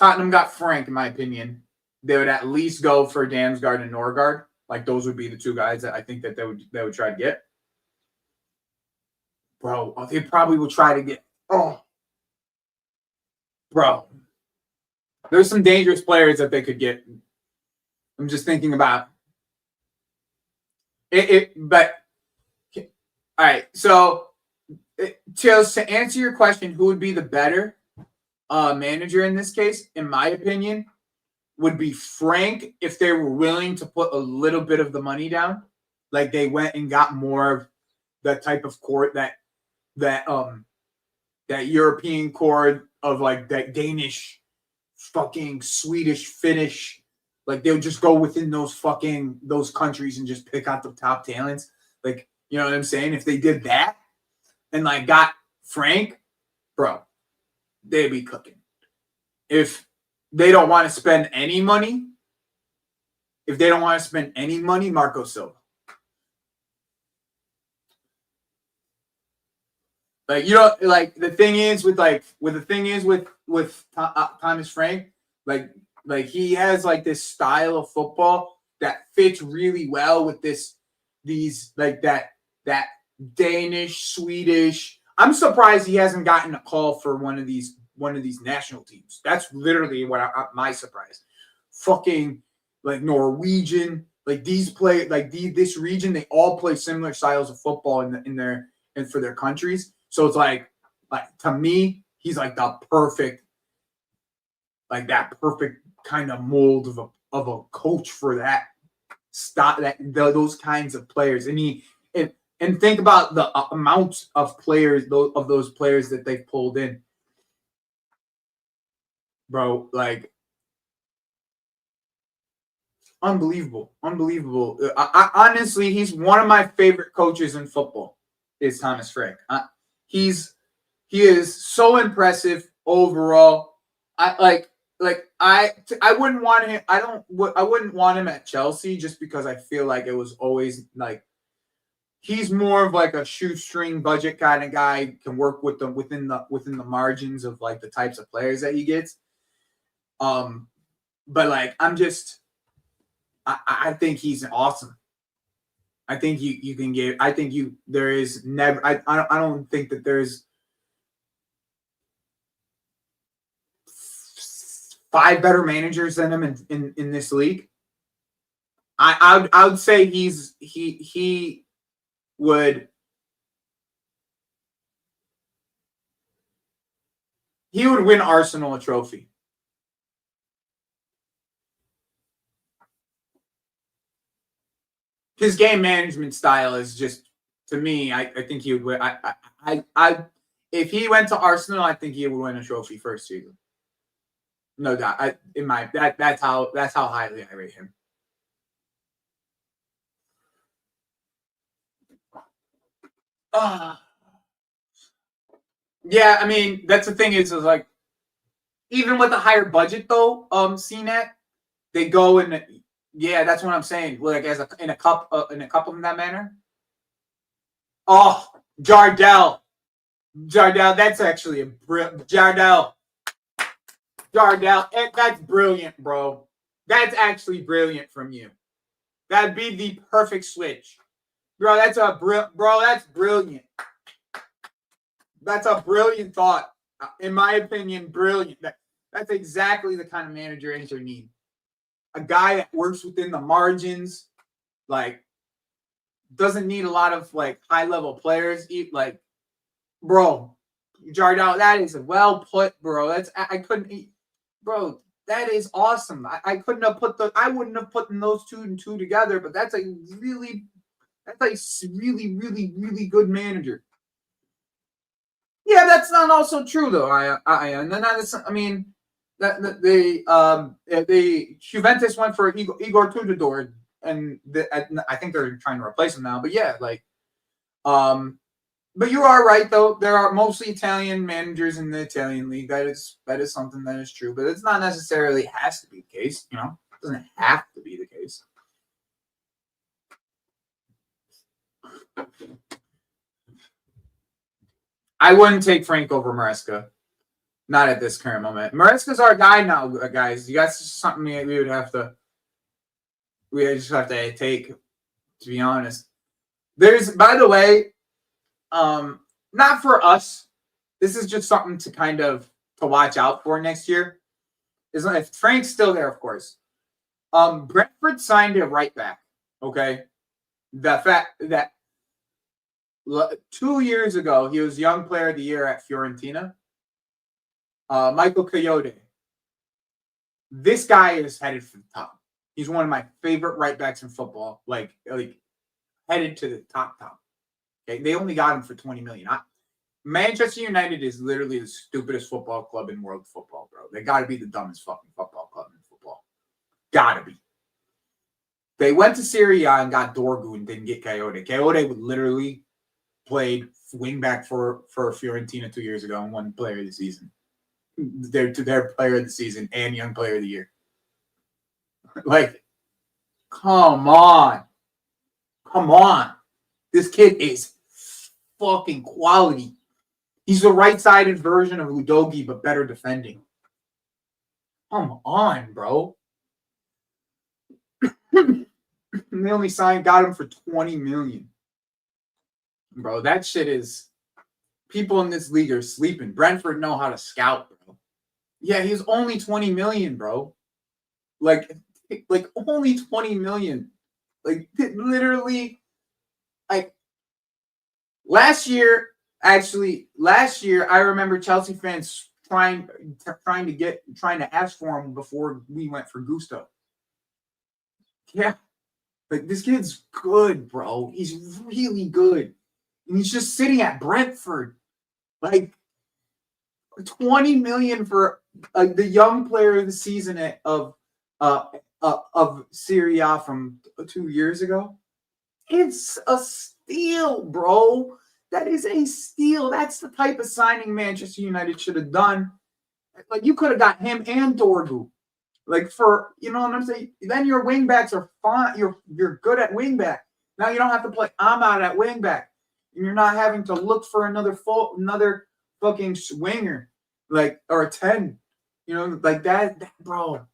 in my opinion, they would at least go for Damsgaard and Norgard. Like those would be the two guys that I think that they would try to get. Bro, they probably will try to get. Oh, bro, there's some dangerous players that they could get. I'm just thinking about it. But all right, so to answer your question, who would be the better manager in this case? In my opinion, would be Frank if they were willing to put a little bit of the money down, like they went and got more of the type of court that European court of like that Danish, fucking Swedish, Finnish, like they would just go within those countries and just pick out the top talents. Like, you know what I'm saying? If they did that and like got Frank, bro, they'd be cooking. If they don't want to spend any money, Marco Silva. Like, you know, like the thing is with Thomas Frank, like he has like this style of football that fits really well with these like that Danish, Swedish. I'm surprised he hasn't gotten a call for one of these national teams. That's literally my surprise. Fucking like Norwegian, like these play like this region, they all play similar styles of football in for their countries. So it's like to me, he's like the perfect, like that perfect kind of mold of a coach for that stop those kinds of players. And think about the amount of players of those players that they've pulled in, bro. Like unbelievable. I honestly, he's one of my favorite coaches in football. Is Thomas Frank. He is so impressive overall. I wouldn't want him. I wouldn't want him at Chelsea just because I feel like it was always like he's more of like a shoestring budget kind of guy, can work with them within the margins of like the types of players that he gets. But like I think he's awesome. I think you can give. I think there is never. I don't think that there's 5 better managers than him in this league. I would say he would win Arsenal a trophy. His game management style is just, to me, I think he would win. If he went to Arsenal, I think he would win a trophy first season. No doubt. That's how highly I rate him. Yeah, I mean, that's the thing is like even with a higher budget though, CNET, they go and yeah, that's what I'm saying. Like in a cup in that manner. Oh, Jardel, that's actually Jardel. That's brilliant, bro. That's actually brilliant from you. That'd be the perfect switch, bro. That's brilliant. That's a brilliant thought, in my opinion. Brilliant. That's exactly the kind of manager Inter need. A guy that works within the margins, like doesn't need a lot of like high level players. Like, bro, Jardel, that is well put, bro. I couldn't eat, bro. That is awesome. I couldn't have I wouldn't have put those two and two together, but that's a really good manager. Yeah, that's not also true though. I mean that the Juventus went for Igor Tudor, and I think they're trying to replace him now. But yeah, like, but you are right though. There are mostly Italian managers in the Italian league. That is something that is true, but it's not necessarily has to be the case. You know, it doesn't have to be the case. I wouldn't take Frank over Maresca. Not at this current moment. Maresca's our guy now, guys. That's just something we would have to. We just have to take. To be honest, there's. By the way, not for us. This is just something to kind of to watch out for next year. Is if Frank's still there, of course. Brentford signed a right back. Okay, the fact that 2 years ago he was Young Player of the Year at Fiorentina. Michael Coyote. This guy is headed for the top. He's one of my favorite right backs in football. Like headed to the top. Okay, they only got him for 20 million. Manchester United is literally the stupidest football club in world football, bro. They got to be the dumbest fucking football club in football. Gotta be. They went to Serie A and got Dorgu and didn't get Coyote. Coyote would literally played wingback for Fiorentina 2 years ago and won Player of the Season. Their Player of the Season and Young Player of the Year. Like, come on. This kid is fucking quality. He's the right-sided version of Udogie, but better defending. Come on, bro. They only got him for 20 million. Bro, that shit is... People in this league are sleeping. Brentford know how to scout, bro. Yeah, he's only 20 million, bro. Like only 20 million. Like, literally, like, last year, I remember Chelsea fans trying to ask for him before we went for Gusto. Yeah. Like, this kid's good, bro. He's really good. And he's just sitting at Brentford. Like, 20 million for the Young Player of the Season of Serie A from 2 years ago. It's a steal, bro. That is a steal. That's the type of signing Manchester United should have done. Like, you could have got him and Dorgu. Like, for, you know what I'm saying? Then your wingbacks are fine. You're good at wingback. Now you don't have to play Ahmad at wingback. And you're not having to look for another fucking winger, like, or a 10. You know, like that, bro.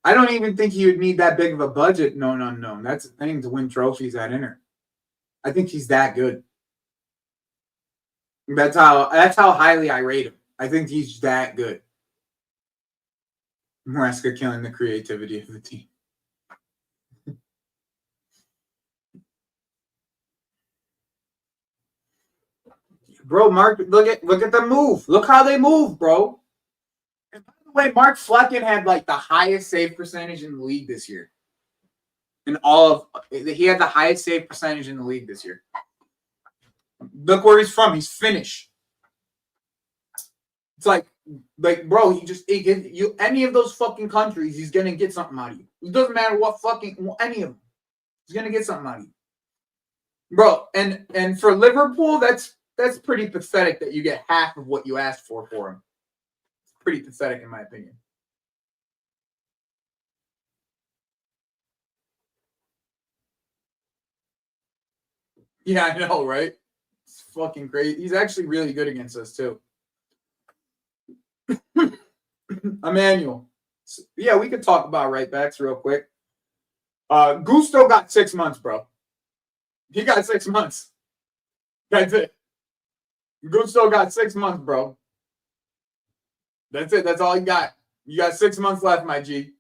I don't even think he would need that big of a budget. No. That's the thing, to win trophies at Inter. I think he's that good. That's how highly I rate him. I think he's that good. Maresca killing the creativity of the team. Bro, Mark, look at the move. Look how they move, bro. And by the way, Mark Flecken had like the highest save percentage in the league this year. He had the highest save percentage in the league this year. Look where he's from. He's Finnish. It's like, bro, any of those fucking countries, he's gonna get something out of you. It doesn't matter what any of them. He's gonna get something out of you, bro. And for Liverpool, that's pretty pathetic that you get half of what you asked for him. It's pretty pathetic, in my opinion. Yeah, I know, right? It's fucking crazy. He's actually really good against us, too. Emmanuel. Yeah, we could talk about right backs real quick. Gusto got 6 months, bro. He got 6 months. That's it. Gusto got 6 months, bro. That's it. That's all he got. You got 6 months left, my G.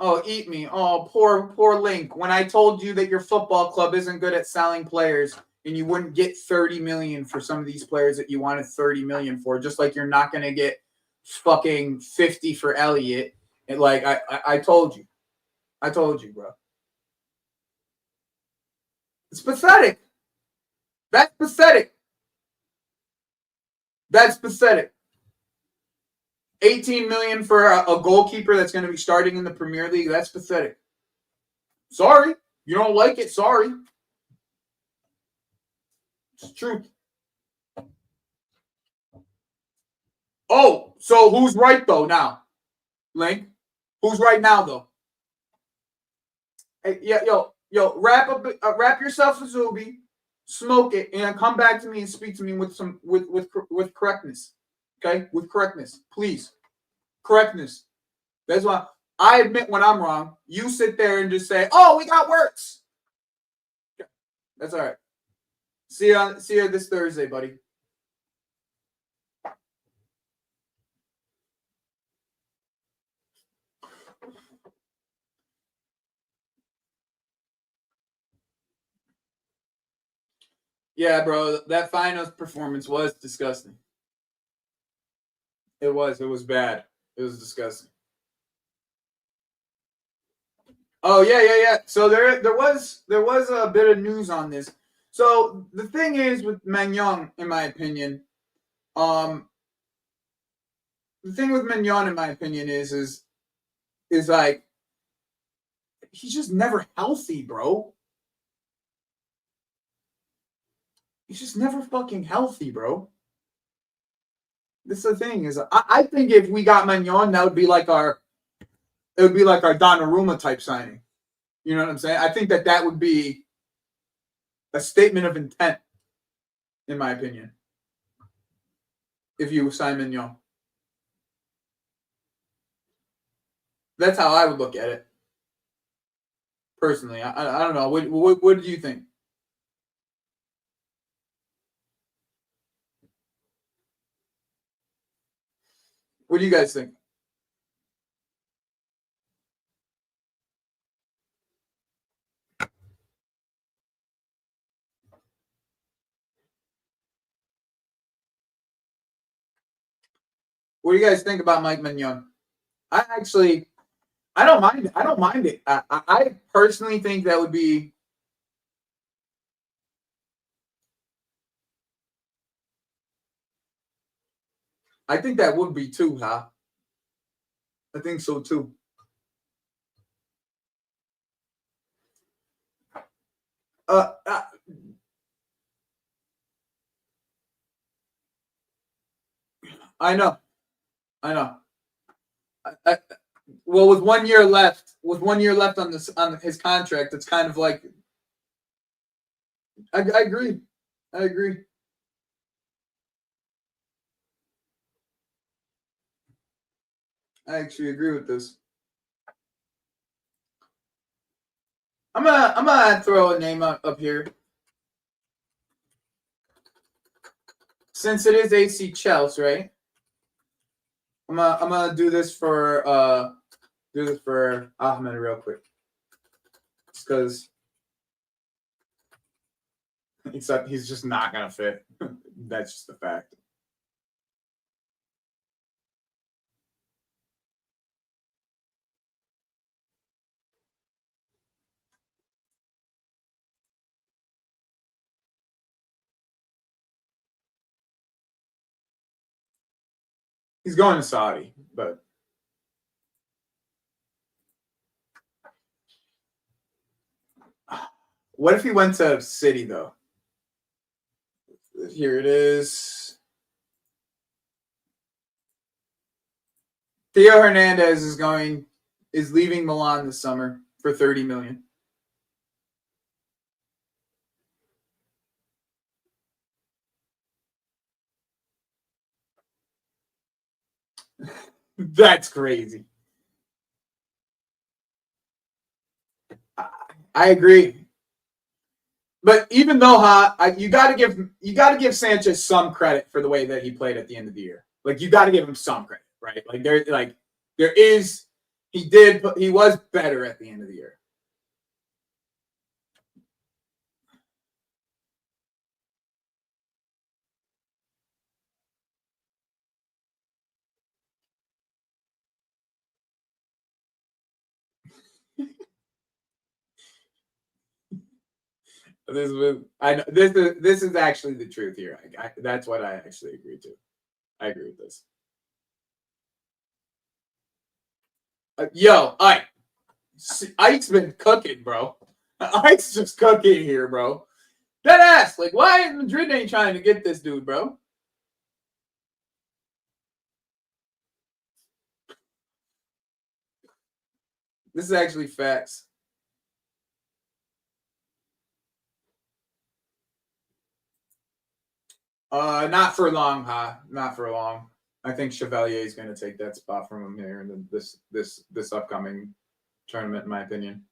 Oh, eat me. Oh, poor Link. When I told you that your football club isn't good at selling players and you wouldn't get 30 million for some of these players that you wanted 30 million for, just like you're not going to get fucking 50 for Elliott. And like, I told you. I told you, bro. It's pathetic. That's pathetic. That's pathetic. 18 million for a goalkeeper that's going to be starting in the Premier League. That's pathetic. Sorry. You don't like it. Sorry. It's truth. Oh, so who's right, though, now? Link? Who's right now though? Hey, yeah, yo, wrap yourself a Zuby, smoke it, and come back to me and speak to me with correctness. Okay, with correctness, please, correctness. That's why I admit when I'm wrong. You sit there and just say, "Oh, we got works." That's all right. See you this Thursday, buddy. Yeah, bro, that finals performance was disgusting. It was bad. It was disgusting. Oh yeah. So there was a bit of news on this. So the thing is with Magnon, in my opinion, the thing with Magnon, in my opinion, is like he's just never healthy, bro. He's just never fucking healthy, bro. This is the thing is I think if we got Magnon, that would be like our Donnarumma type signing. You know what I'm saying? I think that would be a statement of intent, in my opinion, if you sign Magnon. That's how I would look at it. Personally, I don't know. What do you think? What do you guys think? What do you guys think about Mike Magnon? I don't mind it. I don't mind it. I personally think that would be. I think that would be too, huh? I think so too. Uh, uh I know. I know. Well, with 1 year left, on his contract, it's kind of like. I agree. I agree. I actually agree with this. I'm gonna throw a name up here. Since it is AC Chelsea, right? I'm gonna do this for Ahmed real quick. Because except he's just not gonna fit. That's just the fact. He's going to Saudi, but what if he went to City though? Here it is. Theo Hernandez is leaving Milan this summer for 30 million. That's crazy. I agree. But even though you got to give Sanchez some credit for the way that he played at the end of the year. Like you got to give him some credit, right? He was better at the end of the year. This is actually the truth here. That's what I actually agree to. I agree with this. Ike's been cooking, bro. Ike's just cooking here, bro. Dead ass. Like, why Madrid ain't trying to get this dude, bro? This is actually facts. Not for long, huh? Not for long. I think Chevalier is going to take that spot from him here in this upcoming tournament, in my opinion.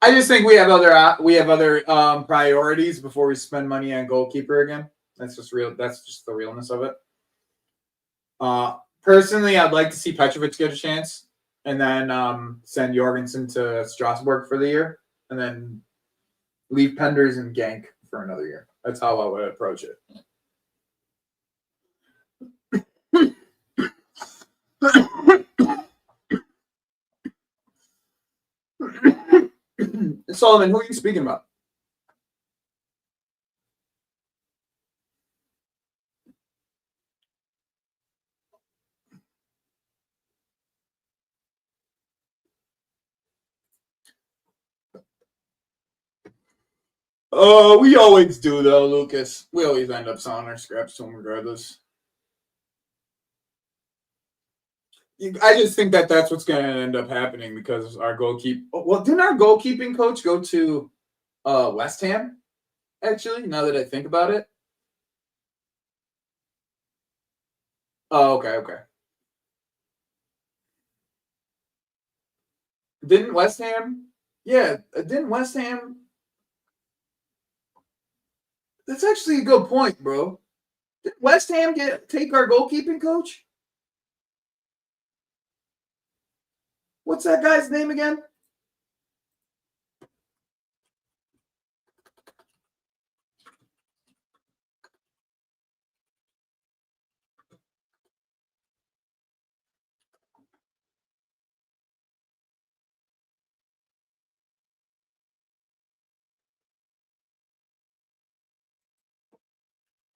I just think we have other priorities before we spend money on goalkeeper again. That's just real. That's just the realness of it. Personally, I'd like to see Petrovic get a chance, and then send Jorgensen to Strasbourg for the year, and then leave Penders and Genk for another year. That's how I would approach it. Solomon, who are you speaking about? We always do though, Lucas. We always end up selling our scraps to him regardless. I just think that that's what's going to end up happening because our goalkeeper. Well, didn't our goalkeeping coach go to West Ham? Actually, now that I think about it. Oh, okay. Didn't West Ham? Yeah, didn't West Ham? That's actually a good point, bro. Did West Ham take our goalkeeping coach? What's that guy's name again?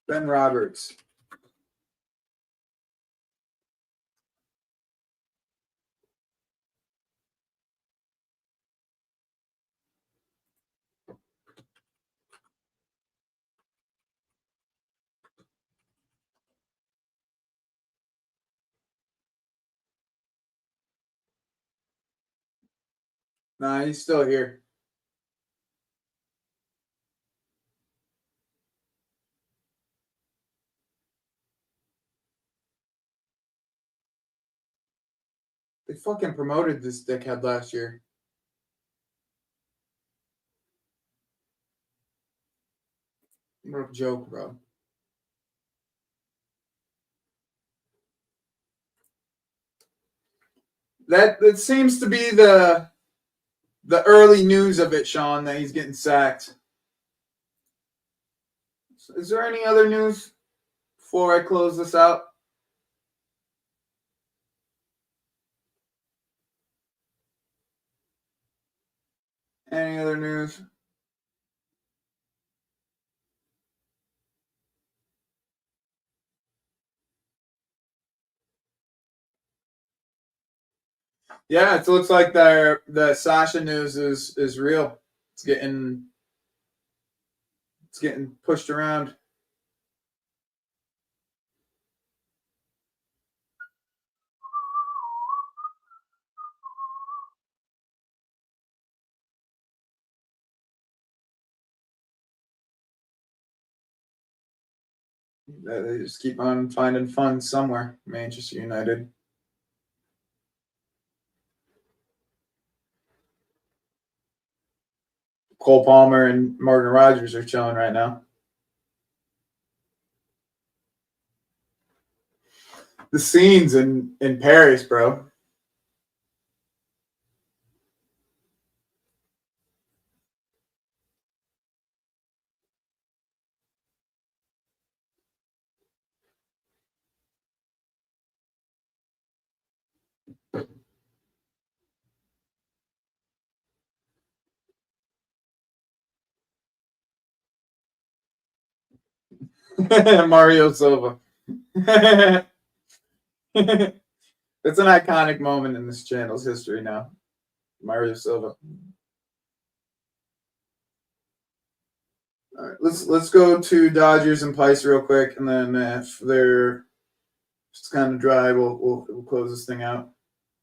Ben Roberts. Nah, he's still here. They fucking promoted this dickhead last year. What a joke, bro. That seems to be the early news of it, Sean, that he's getting sacked. Is there any other news before I close this out? Any other news? Yeah, it looks like the Sasha news is real. It's getting pushed around. They just keep on finding funds somewhere. Manchester United. Cole Palmer and Morgan Rogers are chilling right now. The scenes in Paris, bro. Mario Silva. That's an iconic moment in this channel's history now. Mario Silva. All right, let's go to Dodgers and Pice real quick, and then if they're just kind of dry, we'll close this thing out.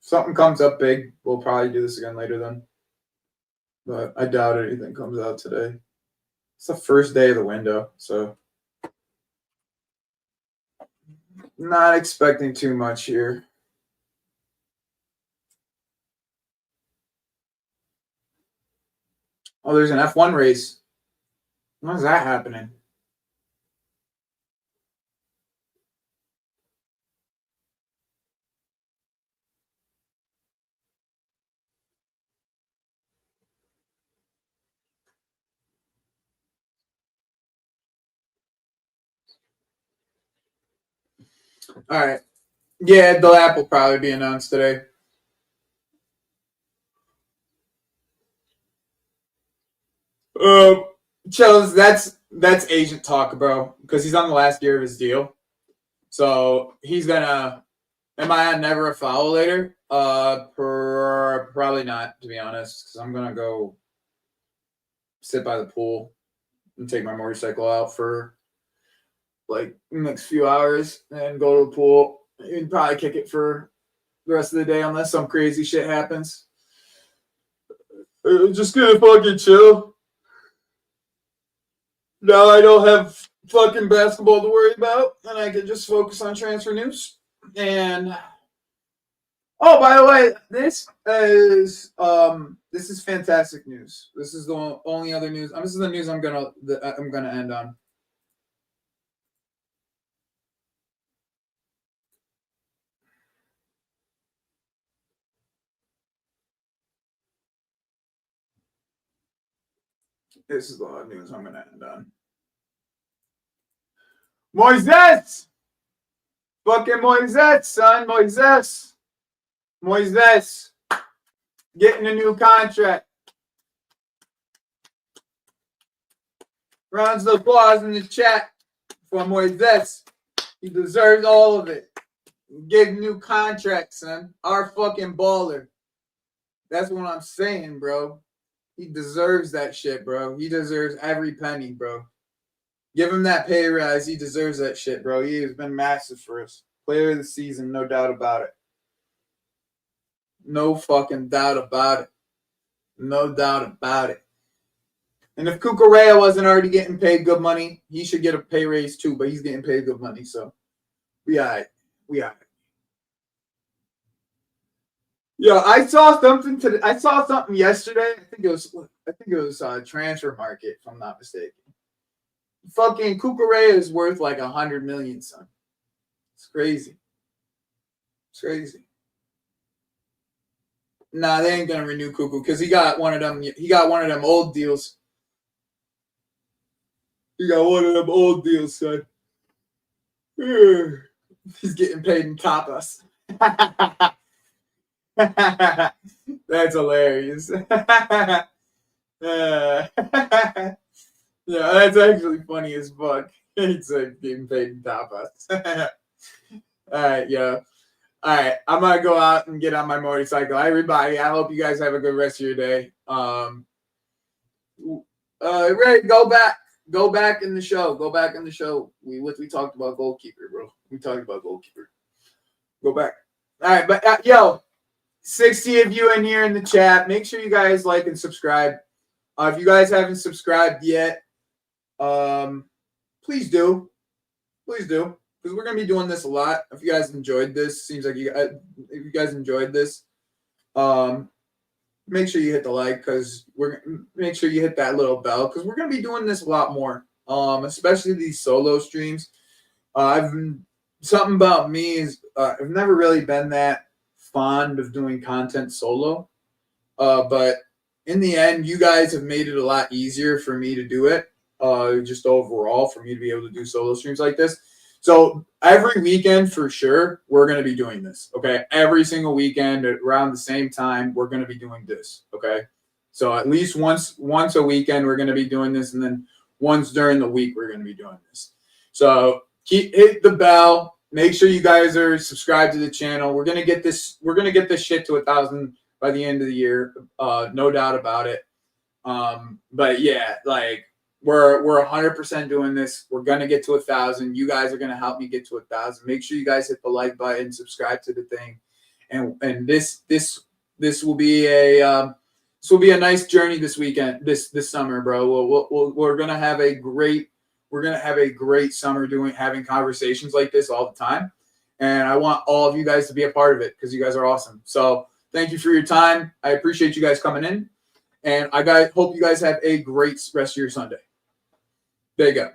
If something comes up big, we'll probably do this again later then. But I doubt anything comes out today. It's the first day of the window, so not expecting too much here. Oh, there's an F1 race. When's that happening? All right. Yeah, the app will probably be announced today. Chills, that's agent talk, bro, because he's on the last year of his deal. So he's gonna. Am I on never a foul later? Probably not, to be honest, because I'm gonna go sit by the pool and take my motorcycle out for like the next few hours and go to the pool. You'd probably kick it for the rest of the day unless some crazy shit happens. Just gonna fucking chill. Now I don't have fucking basketball to worry about, and I can just focus on transfer news. And oh, by the way, this is fantastic news. This is the only other news. This is the news I'm gonna end on. This is the news I'm gonna end on. Moises! Fucking Moises, son. Moises. Getting a new contract. Rounds of applause in the chat for Moises. He deserves all of it. Get a new contract, son. Our fucking baller. That's what I'm saying, bro. He deserves that shit, bro. He deserves every penny, bro. Give him that pay rise. He deserves that shit, bro. He has been massive for us. Player of the season, no doubt about it. No fucking doubt about it. No doubt about it. And if Cucurella wasn't already getting paid good money, he should get a pay raise too, but he's getting paid good money, so we all right. We all right. Yeah, I saw something today. I saw something yesterday. I think it was transfer market, if I'm not mistaken. Fucking Cucurella is worth like 100 million, son. It's crazy. It's crazy. Nah, they ain't gonna renew Cuckoo because he got one of them. He got one of them old deals. He got one of them old deals, son. He's getting paid in tapas. That's hilarious. Yeah, that's actually funny as fuck. He's like getting paid in tapas. All right, yo. All right, I'm gonna go out and get on my motorcycle. Everybody, I hope you guys have a good rest of your day. Ray, go back in the show. Go back in the show. We talked about goalkeeper, bro. We talked about goalkeeper. Go back. All right, but yo, 60 of you in here in the chat. Make sure you guys like and subscribe. If you guys haven't subscribed yet, please do. Please do. Because we're going to be doing this a lot. If you guys enjoyed this, seems like if you guys enjoyed this, make sure you hit the like, because make sure you hit that little bell, because we're going to be doing this a lot more, especially these solo streams. Something about me is I've never really been that fond of doing content solo, but in the end, you guys have made it a lot easier for me to do it, just overall, for me to be able to do solo streams like this. So every weekend, for sure, we're going to be doing this, okay? Every single weekend around the same time, we're going to be doing this, okay? So at least once a weekend, we're going to be doing this, and then once during the week, we're going to be doing this. So hit the bell, make sure you guys are subscribed to the channel. We're gonna get this shit to 1,000 by the end of the year. No doubt about it. But yeah, like we're 100% doing this. We're gonna get to 1,000. You guys are gonna help me get to 1,000. Make sure you guys hit the like button, subscribe to the thing, and this will be a nice journey this weekend, this summer, bro. We're gonna have a great summer having conversations like this all the time, and I want all of you guys to be a part of it because you guys are awesome. So thank you for your time. I appreciate you guys coming in, and hope you guys have a great rest of your Sunday. There you go.